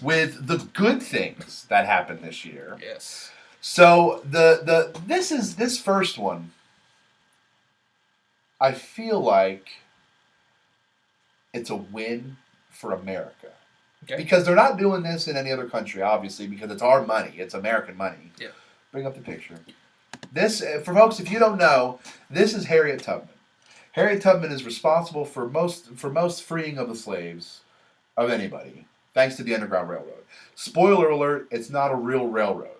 with the good things that happened this year. Yes. So this first one, I feel like it's a win for America. Okay. Because they're not doing this in any other country, obviously, because it's our money. It's American money. Yeah. Bring up the picture. This, for folks, if you don't know, this is Harriet Tubman. Harriet Tubman is responsible for most freeing of the slaves of anybody, thanks to the Underground Railroad. Spoiler alert, it's not a real railroad,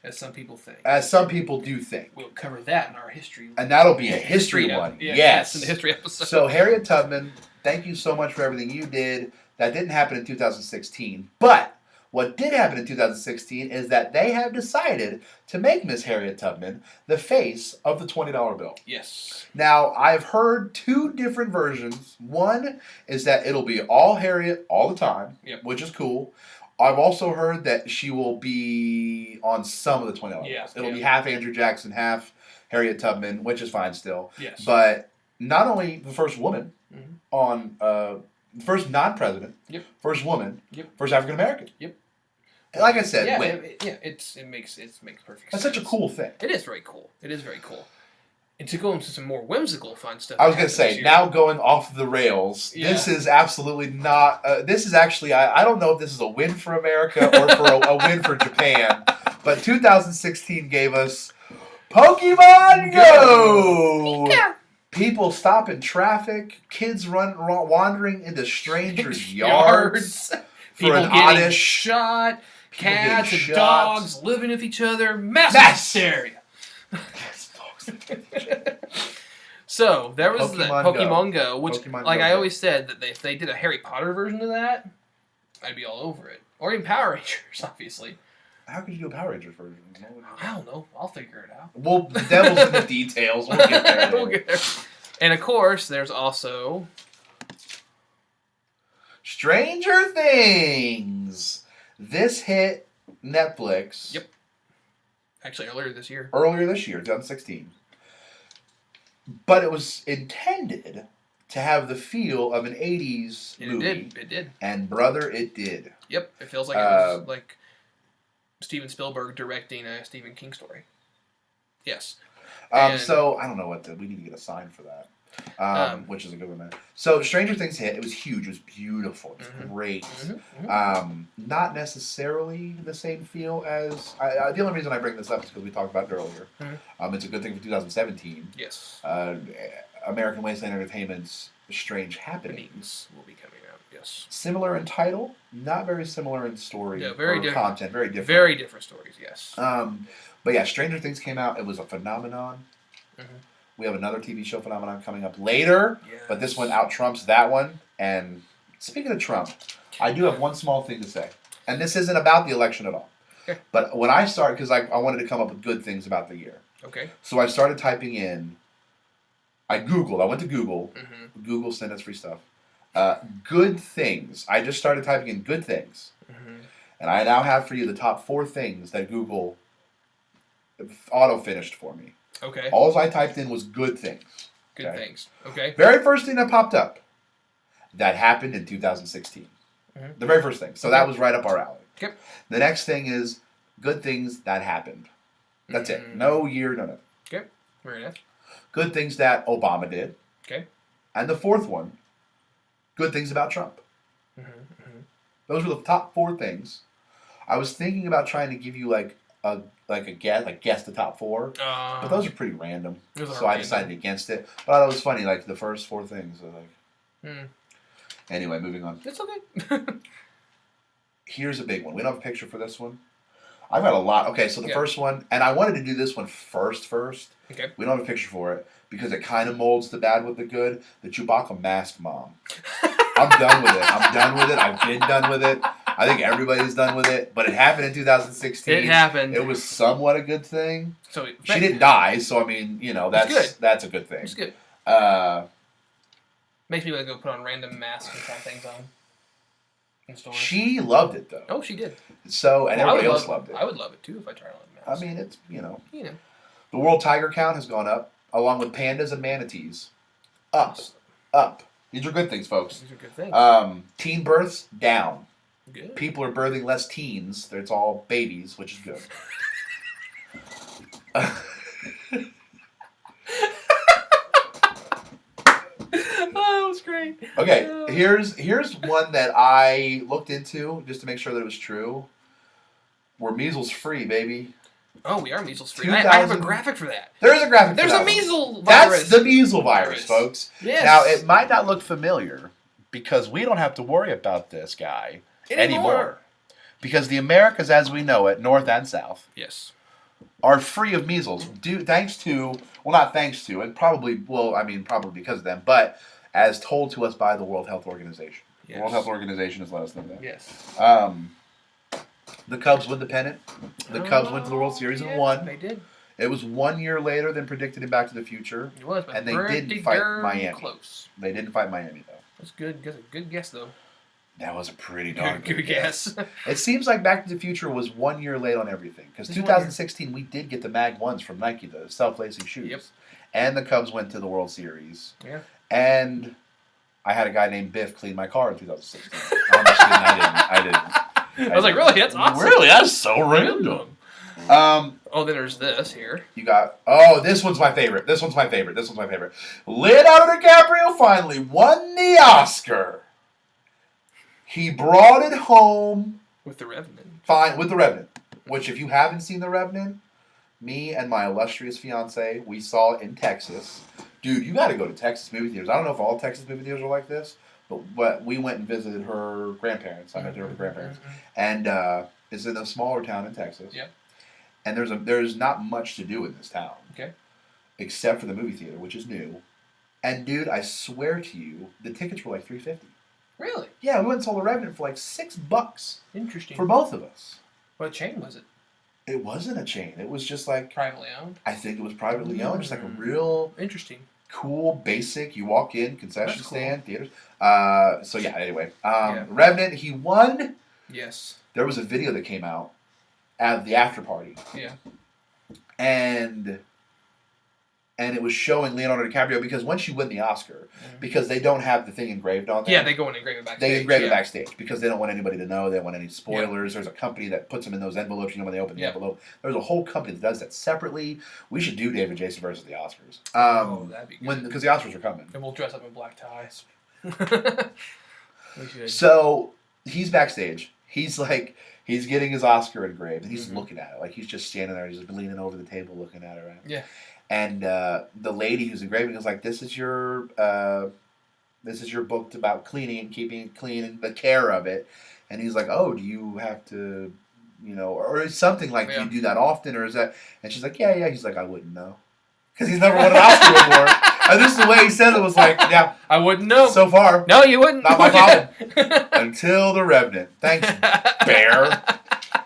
As some people think. as some people do think. We'll cover that in our history. And that'll be a history one. Yeah, Yes. in the history episode. So Harriet Tubman, thank you so much for everything you did. That didn't happen in 2016, but What did happen in 2016 is that they have decided to make Miss Harriet Tubman the face of the $20 bill. Yes. Now, I've heard two different versions. One is that it'll be all Harriet all the time, Yep. which is cool. I've also heard that she will be on some of the $20 bills. Yeah, It'll yeah. be half Andrew Jackson, half Harriet Tubman, which is fine still. Yes. But not only the first woman Mhm. on, first non-president, Yep. first woman, Yep. first African-American. Yep. And like I said, yeah, win. it makes perfect That's sense. such a cool thing. It is very cool. It is very cool. And to go into some more whimsical fun stuff. I was that going to happened say, this now going off the rails, Yeah. this is absolutely not, this is actually, I don't know if this is a win for America or for a win for Japan, but 2016 gave us Pokemon Go! Yeah. People stopping traffic, kids wandering into strangers' Yards. yards for People an getting oddish... shot. People Cats getting and shot. dogs living with each other. Massive Mass- hysteria. So there was the Pokemon Go, which, Pokemon like Go. I always said, that if they did a Harry Potter version of that, I'd be all over it. Or even Power Rangers, obviously. How could you do a Power Rangers version? I don't know. I'll figure it out. Well, the devil's in the details. We'll get there. We'll get there. And of course, there's also Stranger Things. This hit Netflix. Yep. Actually earlier this year. Earlier this year, 2016. But it was intended to have the feel of an 80s And movie. it did. And brother, it did. Yep. It feels like it was like Steven Spielberg directing a Stephen King story. Yes. And- So, I don't know we need to get a sign for that. Which is a good one, man. So, Stranger Things hit. It was huge. It was beautiful. It was Mhm. great. Mhm. Not necessarily the same feel as... the only reason I bring this up is because we talked about it earlier. Mhm. It's a good thing for 2017. Yes. American Wasteland Entertainment's Strange Happenings. Happenings will be coming out. Yes. Similar in title, not very similar in story Yeah, very or different. content. Very different. Very different stories. Yes. But yeah, Stranger Things came out. It was a phenomenon. Mhm. We have another TV show phenomenon coming up later, but this one out trumps that one. And speaking of Trump, I do have one small thing to say. And this isn't about the election at all. Okay. But when I started, because I wanted to come up with good things about the year. Okay. So I started typing in, I went to Google. Mm-hmm. Google sent us free stuff. Good things. I just started typing in good things. Mm-hmm. And I now have for you the top 4 things that Google auto-finished for me. Okay. All I typed in was good things. Good okay. things. Okay. Very first thing that popped up, that happened in 2016. Mhm. The very first thing. So that was right up our alley. Yep. The next thing is good things that happened. That's it. Mhm. No year, no nothing. Okay. Very nice. Good things that Obama did. Okay. And the fourth one, good things about Trump. Mm-hmm. Mm-hmm. Those were the top 4 things. I was thinking about trying to give you guess the top 4, but those are pretty random. Those are So I random. decided against it. But I thought it was funny, like the first 4 things. I was like, Mm. anyway, moving on. It's okay. Here's a big one. We don't have a picture for this one. I've got a lot. Okay, so the Yeah. first one, and I wanted to do this one first. Okay. We don't have a picture for it because it kind of molds the bad with the good. The Chewbacca mask mom. I'm done with it. I've been done with it. I think everybody's done with it. But it happened in 2016. It happened. It was somewhat a good thing. So She didn't die, so I mean, It's good. that's a good thing. It's good. Makes me want to go put on random masks and try things on in stores. She loved it though. Oh, she did. So and Well, everybody else loved it. I would love it too if I tried on a I mask. mean, it's You know. the world tiger count has gone up, along with pandas and manatees. Up. These are good things, folks. These are good things. Teen births down. Good. People are birthing less teens. It's all babies, which is good. Oh, that was great. Okay, Yeah. here's one that I looked into just to make sure that it was true. We're measles free, baby. Oh, we are measles free. I have a 2000 graphic for that. There is a graphic. There's for a that one. measles virus. That's the measles virus, folks. Yes. Now it might not look familiar because we don't have to worry about this guy anymore. Because the Americas, as we know it, North and South, Yes. are free of measles. Thanks to, well, not thanks to, and probably because of them, but as told to us by the World Health Organization. The Yes. World Health Organization has let us know that. Yes. The Cubs win the pennant. The Cubs went to the World Series and won. They did. It was 1 year later than predicted in Back to the Future. It was, but And they pretty didn't fight darn Miami. Close. They didn't fight Miami, though. That's good. That's a good guess, though. That was a pretty darn good guess. It seems like Back to the Future was 1 year late on everything. Because Just 2016, we did get the Mag 1s from Nike, the self-lacing shoes. Yep. And the Cubs went to the World Series. Yeah. And I had a guy named Biff clean my car in 2016. I'm just kidding. I didn't. I was like, really? That's awesome. Really? That's so random. Oh, then there's this here. You got, this one's my favorite. This one's my favorite. Leonardo DiCaprio finally won the Oscar. He brought it home With the Revenant. fine with The Revenant, which if you haven't seen The Revenant, me and my illustrious fiance, we saw it in Texas. Dude, you got to go to Texas movie theaters. I don't know if all Texas movie theaters are like this, but we went and visited her grandparents. I met her grandparents, and it's in a smaller town in Texas. Yep. And there's not much to do in this town. Okay. Except for the movie theater, which is new. And dude, I swear to you, the tickets were like $3.50. Really? Yeah, we went and saw The Revenant for like $6 Interesting. for both of us. What chain was it? It wasn't a chain. It was just like, Privately owned? I think it was privately owned, just like a real Interesting. cool, basic. You walk in, concession That's cool. stand, theaters. So yeah, anyway, Yeah. Revenant, he won. Yes. There was a video that came out at the after party, Yeah. and it was showing Leonardo DiCaprio because once you win the Oscar, because they don't have the thing engraved on there. Yeah, they go and engrave it backstage. They engrave it yeah. backstage because they don't want anybody to know. They don't want any spoilers. There's a company that puts them in those envelopes. You know when they open the Yeah. envelope. There's a whole company that does that separately. We should do David Jason versus the Oscars. That'd be good. Because the Oscars are coming. And we'll dress up in black ties. We should. So he's backstage. He's getting his Oscar engraved, and he's looking at it. Like he's just standing there. He's just leaning over the table looking at it. Right? Yeah. And the lady who's engraving is like, "This is your book about cleaning and keeping it clean and the care of it." And he's like, "Oh, do you have to, or it's something like, do you do that often, or is that?" And she's like, "Yeah." He's like, "I wouldn't know," because he's never won an Oscar before. And this is the way he said it was like, "Yeah, I wouldn't know. so far, No, you wouldn't. not my problem." Until The Revenant. Thanks, Bear.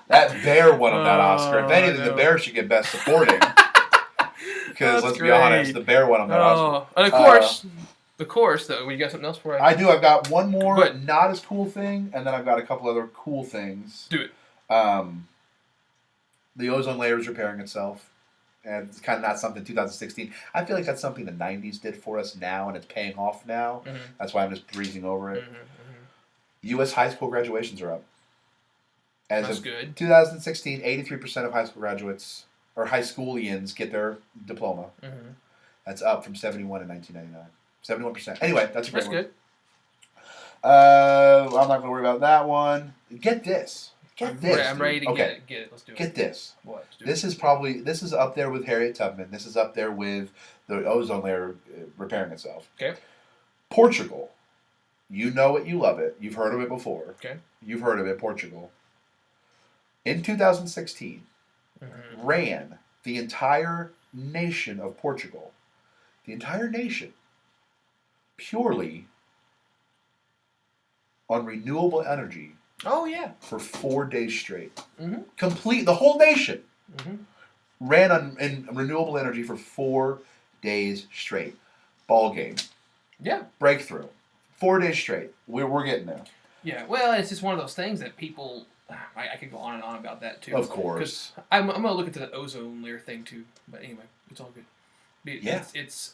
That Bear won him that Oscar. If anything, the no. Bear should get Best Supporting. Because That's let's be great. honest, the Bear won him that Oscar. And of course, though, you got something else for I do. I've got one more Go ahead. not as cool thing, and then I've got a couple other cool things. Do it. The ozone layer is repairing itself, and it's kind of not something 2016. I feel like that's something the 90s did for us now, and it's paying off now. Mhm. That's why I'm just breezing over it. Mm-hmm. U.S. high school graduations are up. As That's of good. 2016, 83% of high school graduates or high schoolians get their diploma. Mm-hmm. That's up from 71 in 1999. 71%. Anyway, that's a great That's one. good. I'm not going to worry about that one. Get this. I'm ready to dude. get it. Let's do it. Get this. What? Let's do This it. is up there with Harriet Tubman. This is up there with the ozone layer repairing itself. Okay. Portugal. You know it, you love it. You've heard of it before. Okay. You've heard of it, Portugal. In 2016, Mm-hmm. ran the entire nation of Portugal. The entire nation. Purely on renewable energy Oh yeah. for 4 days straight. Mhm. Complete, the whole nation Mhm. ran on in renewable energy for 4 days straight. Ball game. Yeah. Breakthrough. 4 days straight. We're getting there. Yeah. Well, it's just one of those things that people. I could go on and on about that too. Of course. Because I'm gonna look into the ozone layer thing too. But anyway, it's all good. Yeah. It's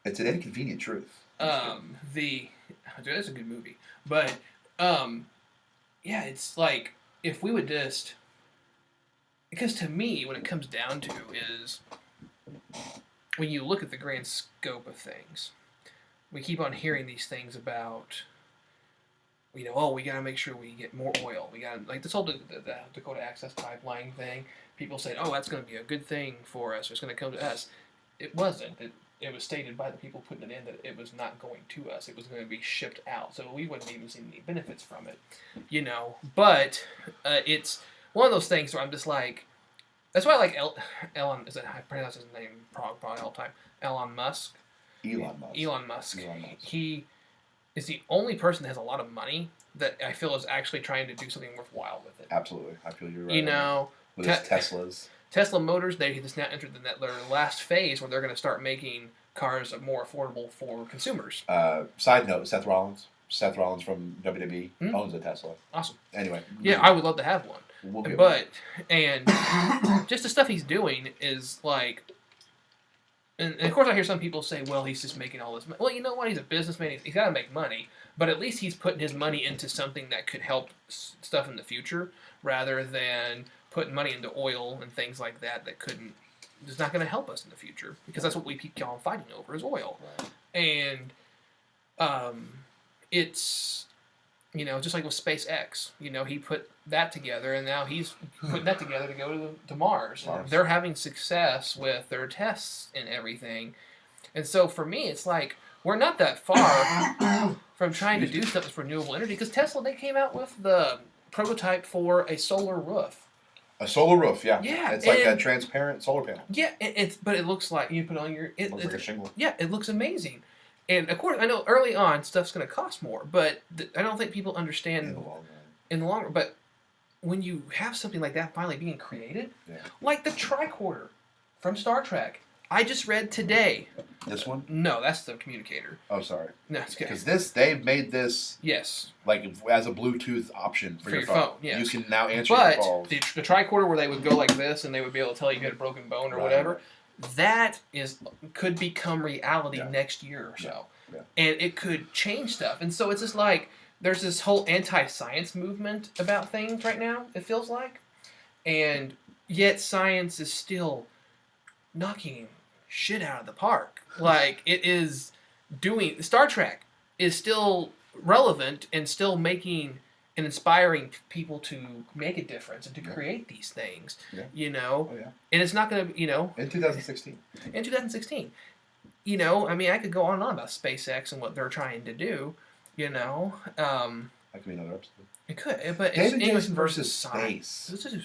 It's an inconvenient truth. dude, that's a good movie. But yeah, it's like if we would just, because to me, when it comes down to is when you look at the grand scope of things, we keep on hearing these things about, oh, we gotta make sure we get more oil. We gotta, like this whole the Dakota Access Pipeline thing. People say, oh, that's gonna be a good thing for us. It's gonna come to us. It wasn't. It was stated by the people putting it in that it was not going to us. It was going to be shipped out, so we wouldn't even see any benefits from it, But it's one of those things where I'm just like, that's why I like Elon. Is it I pronounce his name probably all the time? Elon Musk. Elon Musk. Elon Musk. Elon Musk. He is the only person that has a lot of money that I feel is actually trying to do something worthwhile with it. Absolutely, I feel you're right. You know, with his Teslas. Tesla Motors, they just now entered their last phase where they're going to start making cars more affordable for consumers. Side note: Seth Rollins. Seth Rollins from WWE Hmm? owns a Tesla. Awesome. Anyway. Yeah, I would love to have one. We'll get one. But and just the stuff he's doing is like, and of course I hear some people say, well, he's just making all this money. Well, you know what? He's a businessman. He's got to make money. But at least he's putting his money into something that could help stuff in the future, rather than putting money into oil and things like that couldn't. It's not going to help us in the future because that's what we keep on fighting over is oil. Right. And it's, you know, just like with SpaceX, you know, he put that together and now he's putting that together to go to Mars. Mars. They're having success with their tests and everything. And so for me, it's like, we're not that far from trying to do stuff with renewable energy because Tesla, they came out with the prototype for a solar roof. A solar roof, yeah. Yeah, It's like a and- transparent solar panel. Yeah, but it looks like you put it on your. Looks like a shingle. Yeah, it looks amazing. And of course, I know early on stuff's going to cost more, but I don't think people understand In the long run. in the long run. But when you have something like that finally being created, Yeah. like the tricorder from Star Trek, I just read today. This one? No, that's the communicator. Oh, sorry. No, it's okay. Because they've made this Yes, like as a Bluetooth option for, your phone. yes. You can now answer your but calls. the tricorder where they would go like this and they would be able to tell you had a broken bone or Right, whatever, that could become reality Yeah. next year or so. Yeah. And it could change stuff. And so it's just like there's this whole anti-science movement about things right now, it feels like. And yet science is still knocking shit out of the park. Like it is doing Star Trek is still relevant and still making and inspiring people to make a difference and to Yeah. create these things. Yeah. You know? Oh, yeah. And it's not going to, you know, In 2016. in 2016. You know, I mean, I could go on and on about SpaceX and what they're trying to do. You know, That could be another episode. it could, but it's David English Jason versus space. This is, We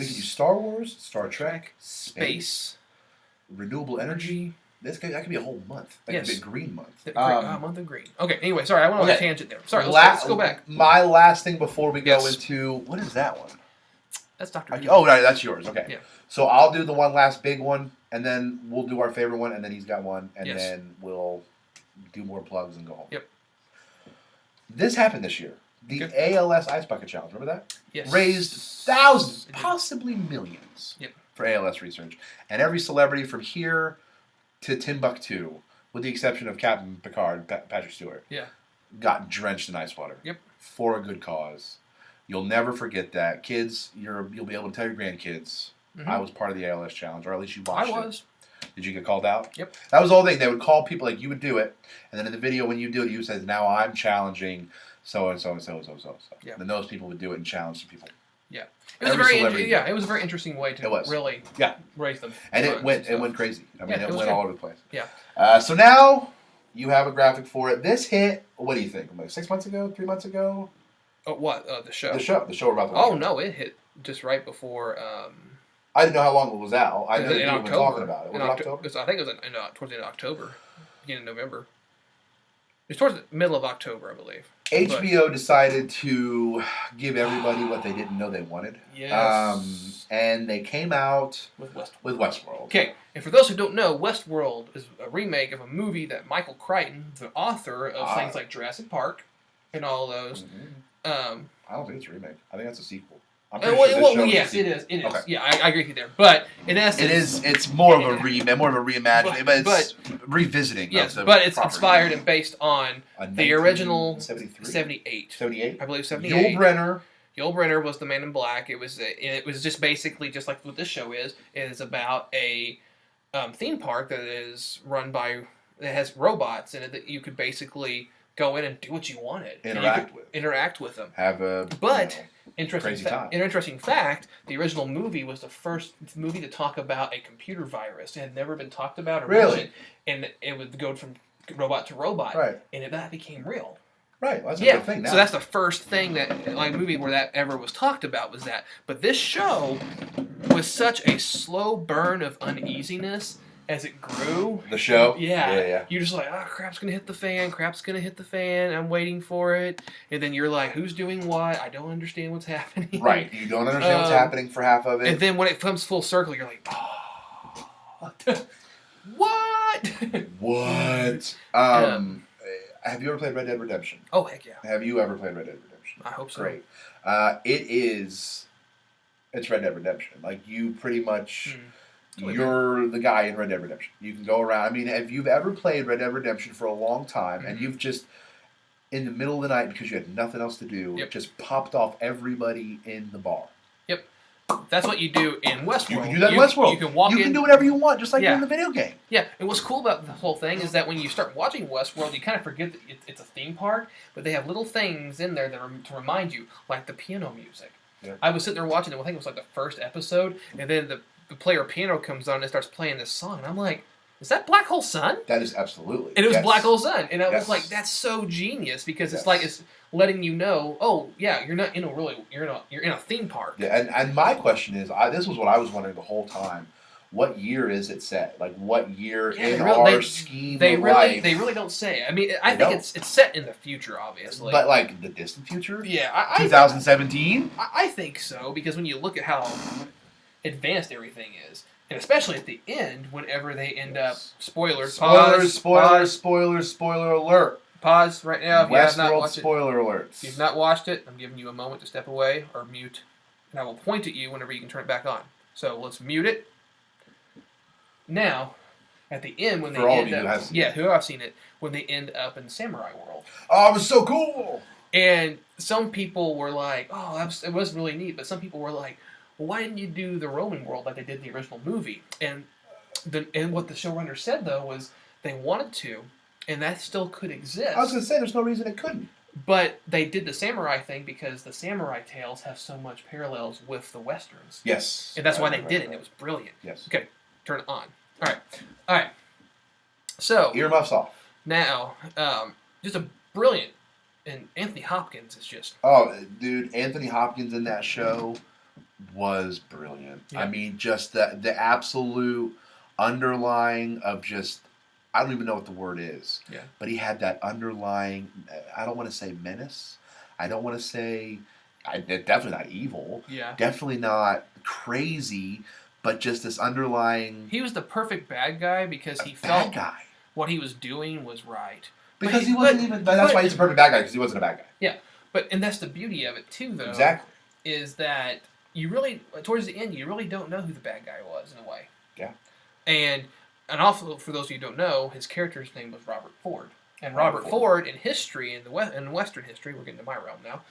could do yes. Star Wars, Star Trek, Space, renewable energy. energy. That could be a whole month. That Yes. could be a green month. The month of green. Okay. Anyway, sorry, I went on a Okay. tangent there. Sorry, let's go back. My last thing before we go Yes. into what is that one? That's Dr. Oh, right, that's yours. Okay. Yeah. So I'll do the one last big one, and then we'll do our favorite one, and then he's got one, and Yes. then we'll do more plugs and go home. Yep. This happened this year. The Okay. ALS Ice Bucket Challenge. Remember that? Yes. Raised thousands, It did. possibly millions, Yep. for ALS research, and every celebrity from here to Timbuktu, with the exception of Captain Picard, Patrick Stewart, Yeah. got drenched in ice water. Yep. For a good cause. You'll never forget that, kids. You'll be able to tell your grandkids. Mhm. I was part of the ALS challenge, or at least you I watched was. it. Did you get called out? Yep. That was the whole thing. They would call people like you would do it, and then in the video when you do it, you said, "Now I'm challenging so and so and so and so and so." Yeah. Then those people would do it and challenge the people, It was Every celebrity. it was a very interesting way to It was. really Yeah. raise them. and funds it stuff. went crazy. I mean, Yeah, it it was went good. all over the place. Yeah. So now you have a graphic for it. This hit. What do you think? Like 6 months ago, 3 months ago? Oh, what? The show. The show we're about to watch. Oh no, it hit just right before. I didn't know how long it was out. I it know was that in people have been October. talking about it. Was In it Octo- October? I think it was towards the end of October, beginning of November. It's towards the middle of October, I believe. HBO decided to give everybody what they didn't know they wanted. Yes. And they came out With Westworld. with Westworld. Okay, and for those who don't know, Westworld is a remake of a movie that Michael Crichton, the author of Ah. things like Jurassic Park and all those. Mhm. I don't think it's a remake. I think that's a sequel. I'm well, pretty sure this show is a yes, sequel. it is. It is. Okay. Yeah, I agree with you there. But in essence, It is. It's more of a reimagining, but it's revisiting. Yes, of the but it's property. inspired and based on A the original 73? 78. 78. I believe Yul 78. Brynner. Yul Brynner was the Man in Black. It was just basically just like what this show is. It is about a theme park that is run by that has robots in it that you could basically go in and do what you wanted. And you Interact could with. Interact with them. Have a. But- you know, Interesting, Crazy time. an interesting fact, the original movie was the first movie to talk about a computer virus. It had never been talked about or Really? mentioned, and it would go from robot to robot, right. and that became real. Right. Well, that's a Yeah, good thing now. so that's the first thing that, like, movie where that ever was talked about was that. But this show was such a slow burn of uneasiness as it grew. The show? Yeah. Yeah. You're just like, oh, crap's going to hit the fan. Crap's going to hit the fan. I'm waiting for it. And then you're like, who's doing what? I don't understand what's happening. Right. You don't understand what's happening for half of it. And then when it comes full circle, you're like, oh. What? What? Have you ever played Red Dead Redemption? Oh, heck yeah. Have you ever played Red Dead Redemption? I hope so. Great. It's Red Dead Redemption. Like, you pretty much, you're the guy in Red Dead Redemption. You can go around. I mean, if you've ever played Red Dead Redemption for a long time, and you've just, in the middle of the night, because you had nothing else to do, just popped off everybody in the bar. Yep. That's what you do in Westworld. You can do that in Westworld. You can walk in. You can do whatever you want, just like in the video game. Yeah, and what's cool about the whole thing is that when you start watching Westworld, you kind of forget that it's a theme park, but they have little things in there to remind you, like the piano music. Yeah. I was sitting there watching it, I think it was like the first episode, and then the player piano comes on and starts playing this song, and I'm like, is that Black Hole Sun? That is absolutely. And it was Black Hole Sun, and I was like, that's so genius, because it's like, it's letting you know, oh, yeah, you're not in you're in a theme park. Yeah, and my question is, this was what I was wondering the whole time. What year is it set? Like, what year in our scheme of life? They really don't say. I mean, I think it's set in the future, obviously. But, like, the distant future? Yeah. 2017? I think so, because when you look at how advanced everything is, and especially at the end, whenever they end up... Spoiler alert. Pause right now if you have not Westworld watched it. spoiler alerts. If you've not watched it, I'm giving you a moment to step away or mute, and I will point at you whenever you can turn it back on. So let's mute it. Now, at the end, when they end up... who have seen it, when they end up in Samurai World. Oh, it was so cool! And some people were like, oh, it was really neat, but some people were like, well, why didn't you do the Roman world like they did in the original movie? And what the showrunner said, though, was they wanted to, and that still could exist. I was going to say, there's no reason it couldn't. But they did the samurai thing because the samurai tales have so much parallels with the westerns. Yes. And that's why they did it. It was brilliant. Yes. Okay, turn it on. All right. So earmuffs off. Now, just a brilliant, and Anthony Hopkins is just... Oh, dude, Anthony Hopkins in that show was brilliant. Yeah. I mean, just the absolute underlying of just... I don't even know what the word is. Yeah. But he had that underlying... I don't want to say menace. I don't want to say... definitely not evil. Yeah. Definitely not crazy, but just this underlying... He was the perfect bad guy because he felt bad guy. What he was doing was right. Because he wasn't even... That's why he's a perfect bad guy, because he wasn't a bad guy. Yeah. And that's the beauty of it, too, though. Exactly. Is that you really, towards the end, you really don't know who the bad guy was, in a way. Yeah. And also, for those of you who don't know, his character's name was Robert Ford. And Robert Ford, in history, in Western history, we're getting to my realm now,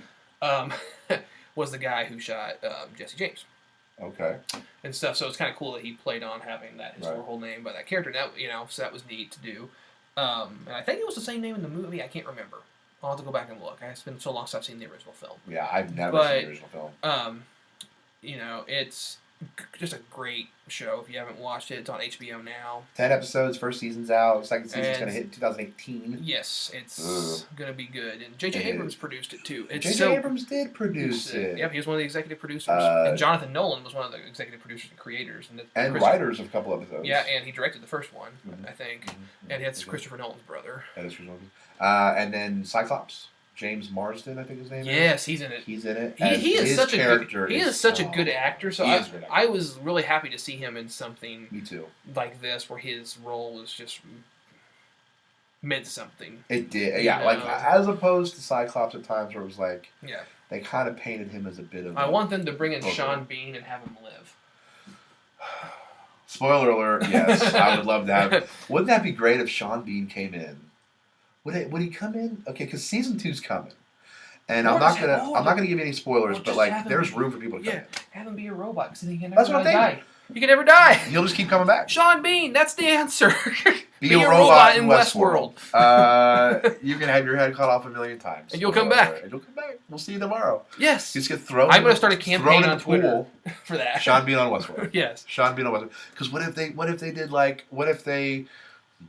was the guy who shot Jesse James. Okay. And stuff. So it's kind of cool that he played on having that historical name by that character. Now, so that was neat to do. And I think it was the same name in the movie. I can't remember. I'll have to go back and look. It's been so long since I've seen the original film. Yeah, I've never seen the original film. It's just a great show. If you haven't watched it, it's on HBO now. 10 episodes, first season's out. Second season's going to hit in 2018. Yes, it's going to be good. And J.J. Abrams produced it, too. J.J. Abrams did produce it. Yep, he was one of the executive producers. And Jonathan Nolan was one of the executive producers and creators. And writers of a couple episodes. Yeah, and he directed the first one, I think. And that's Christopher Nolan's brother. That is Christopher Nolan. And then Cyclops. James Marsden, I think his name is. Yes, he's in it. He's in it. He is such a good actor. So I was really happy to see him in something. Me too. Like this, where his role was just meant something. It did, yeah. Like as opposed to Cyclops at times, where it was like, yeah, they kind of painted him as a bit of. I want them to bring in Sean Bean and have him live. Spoiler alert! Yes, I would love to have. Wouldn't that be great if Sean Bean came in? Would he come in? Okay, because season 2's coming, and I'm not gonna give you any spoilers, but like there's room for people to come in. Have him be a robot because he can never That's what I'm thinking. die. You can never die. He'll just keep coming back. Sean Bean, that's the answer. Be a robot in Westworld. You can have your head cut off a million times, and you'll come back. And you'll come back. We'll see you tomorrow. Yes. You just get thrown. I'm gonna start a campaign on Twitter for that. Sean Bean on Westworld. Yes. Sean Bean on Westworld. Because what if they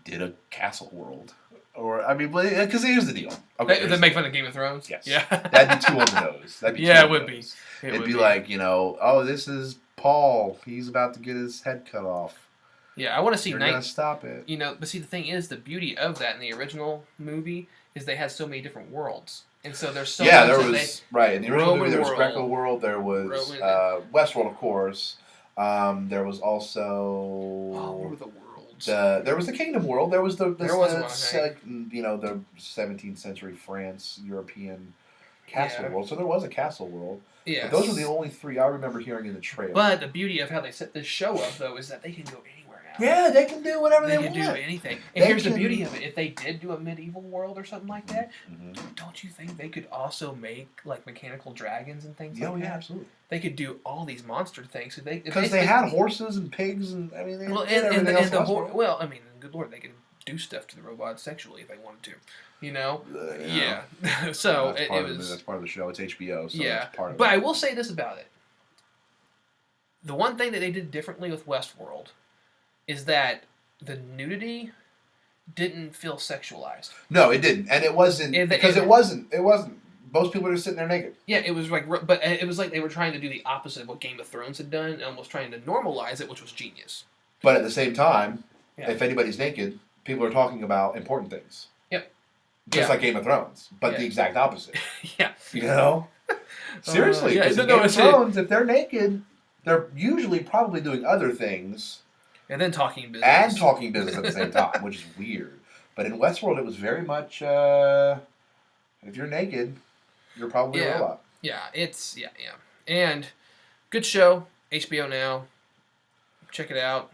did a Castle World? Or, I mean, because here's the deal. Okay, they make fun of Game of Thrones? Yes. Yeah. That'd be too on the nose. It would be. It'd be like, oh, this is Paul. He's about to get his head cut off. Yeah, I want to see You're night. gonna stop it. You know, but see, the thing is, the beauty of that in the original movie is they had so many different worlds, and so there's so Yeah, much there that was right in the original Roman movie. There was world. Greco world. There was Roman- Westworld, of course. There was Oh, what were also the worlds? there was the Kingdom world. There was There was one, I think. the 17th century France European castle Yeah. world. So there was a castle world. Yeah, But those were the only three I remember hearing in the trailer. But the beauty of how they set this show up, though, is that they can go anywhere now. yeah, they can do whatever They they, can do want. anything. And They here's the can- beauty of it: if they did do a medieval world or something like that, Mhm. don't you think they could also make like mechanical dragons and things Oh like yeah, that? absolutely. They could do all these monster things. If Because they had horses and pigs and I mean, they well, did and everything else. the in hor- Westworld. well, I mean, good lord, they can do stuff to the robots sexually if they wanted to, you know? Yeah. So that's it part of the- was. that's part of the show. It's HBO, so Yeah, it's part of but it. I will say this about it: the one thing that they did differently with Westworld is that the nudity didn't feel sexualized. No, it didn't, and it wasn't And the- because and- it wasn't. It wasn't. Most people are just sitting there naked. Yeah, it was like, but it was like they were trying to do the opposite of what Game of Thrones had done, and almost trying to normalize it, which was genius. But at the same time, Yeah. if anybody's naked, people are talking about important things. Yep. Just Yeah. like Game of Thrones, but Yeah. the exact opposite. Yeah. You know? Seriously, yeah, because no, in no, Game of it's it. Thrones, if they're naked, they're usually probably doing other things And then talking business. and talking business at the same time, which is weird. But in Westworld, it was very much if you're naked, you're probably Yeah. a robot. Yeah, yeah. And good show, HBO Now. Check it out.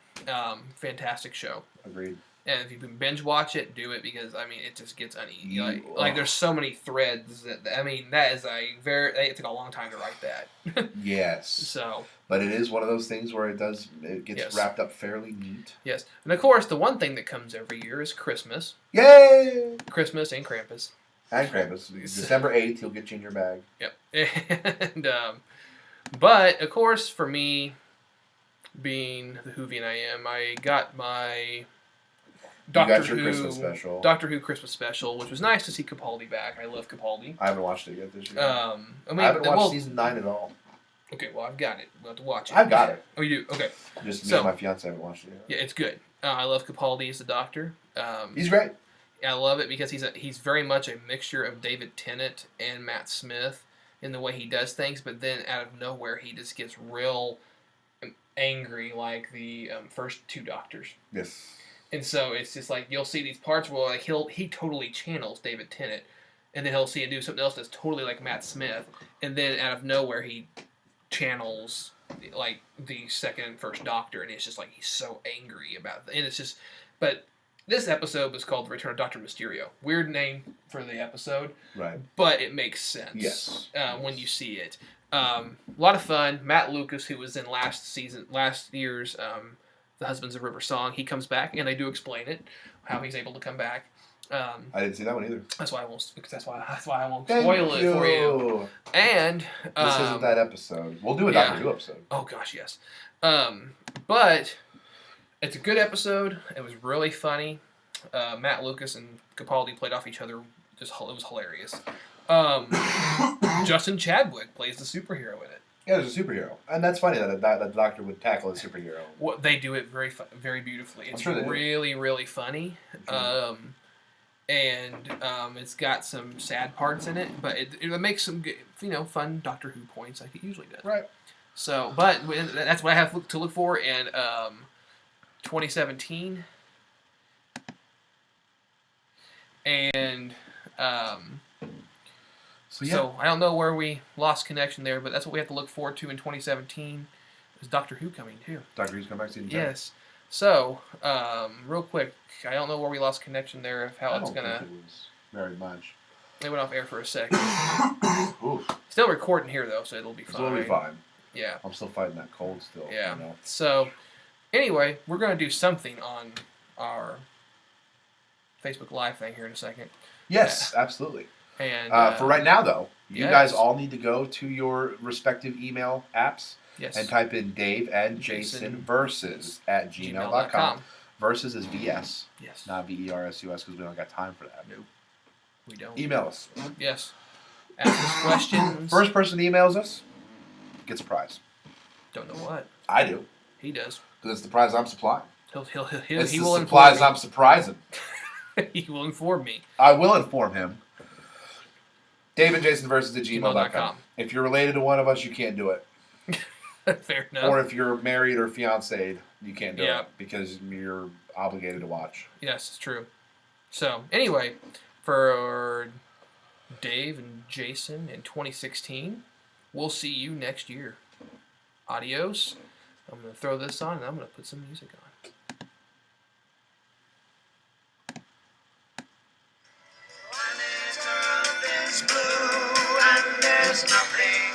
Fantastic show. Agreed. And if you can binge watch it, do it because I mean it just gets uneasy. You- Like there's so many threads that I mean that is it took a long time to write that. Yes. So But it is one of those things where it gets Yes. wrapped up fairly neat. yes, and of course the one thing that comes every year is Christmas, Yay! Christmas and Krampus. And Krampus. December 8th, he'll get you in your bag. Yep. And but of course for me, being the Whovian I am, I got my Doctor you got your Who Christmas special. Doctor Who Christmas special, which was nice to see Capaldi back. I love Capaldi. I haven't watched it yet this year. I mean, I haven't watched well, season 9 at all. okay, well I've got it. We'll have to watch it. I've got it. Oh, you do? Okay. Just me So- and my fiance haven't watched it yet. Yeah, it's good. I love Capaldi as the Doctor. He's great. I love it because he's very much a mixture of David Tennant and Matt Smith in the way he does things, but then out of nowhere he just gets real angry like the first two Doctors. Yes. And so it's just like you'll see these parts where like he totally channels David Tennant, and then he'll see him do something else that's totally like Matt Smith, and then out of nowhere he channels like the second and first Doctor, and it's just like he's so angry about it. And it's just, but this episode was called The Return of Doctor Mysterio. Weird name for the episode, Right. but it makes sense. Yes. When you see it. A lot of fun. Matt Lucas, who was in last year's The Husbands of River Song, he comes back, and they do explain it, how he's able to come back. I didn't see that one either. That's why I won't. Because that's why I won't Thank spoil it for you. And This isn't that episode. We'll do a yeah. Doctor Who episode. oh gosh, yes. But it's a good episode. It was really funny. Matt Lucas and Capaldi played off each other. It was hilarious. Justin Chadwick plays the superhero in it. Yeah, there's a superhero. And that's funny that the Doctor would tackle a superhero. What they do it very beautifully. It's sure they do. really funny. It's got some sad parts in it, but it makes some good, fun Doctor Who points like it usually does. Right. So, but that's what I have to look for in 2017. And so I don't know where we lost connection there, but that's what we have to look forward to in 2017. Is Doctor Who coming too? Doctor Who's coming back season 10. Yes. So, real quick, I don't know where we lost connection there of how I it's don't gonna. think it was very much. It went off air for a second. Oof. Still recording here though, so it'll be It's fine. gonna be fine. Yeah. I'm still fighting that cold still. Yeah. You know? So, anyway, we're gonna do something on our Facebook Live thing here in a second. Yes, absolutely. And For right now, though, you yes. guys all need to go to your respective email apps yes, and type in Dave and Jason Jason versus at gmail.com. Versus is VS, Yes. not VERSUS, because we don't got time for that. Nope. We don't. Email us. Yes. Ask us questions. First person that emails us gets a prize. Don't know what I do, he does. because it's the prize I'm supplying. It's he the will supplies inform I'm surprising. me. He will inform me. I will inform him. DavidJasonVersus@gmail.com. gmail.com. If you're related to one of us, you can't do it. Fair enough. Or if you're married or fiancéed, you can't do Yeah. it because you're obligated to watch. Yes, it's true. So, anyway, for Dave and Jason in 2016, we'll see you next year. Adios. I'm going to throw this on and I'm going to put some music on. Planet Earth is blue and there's nothing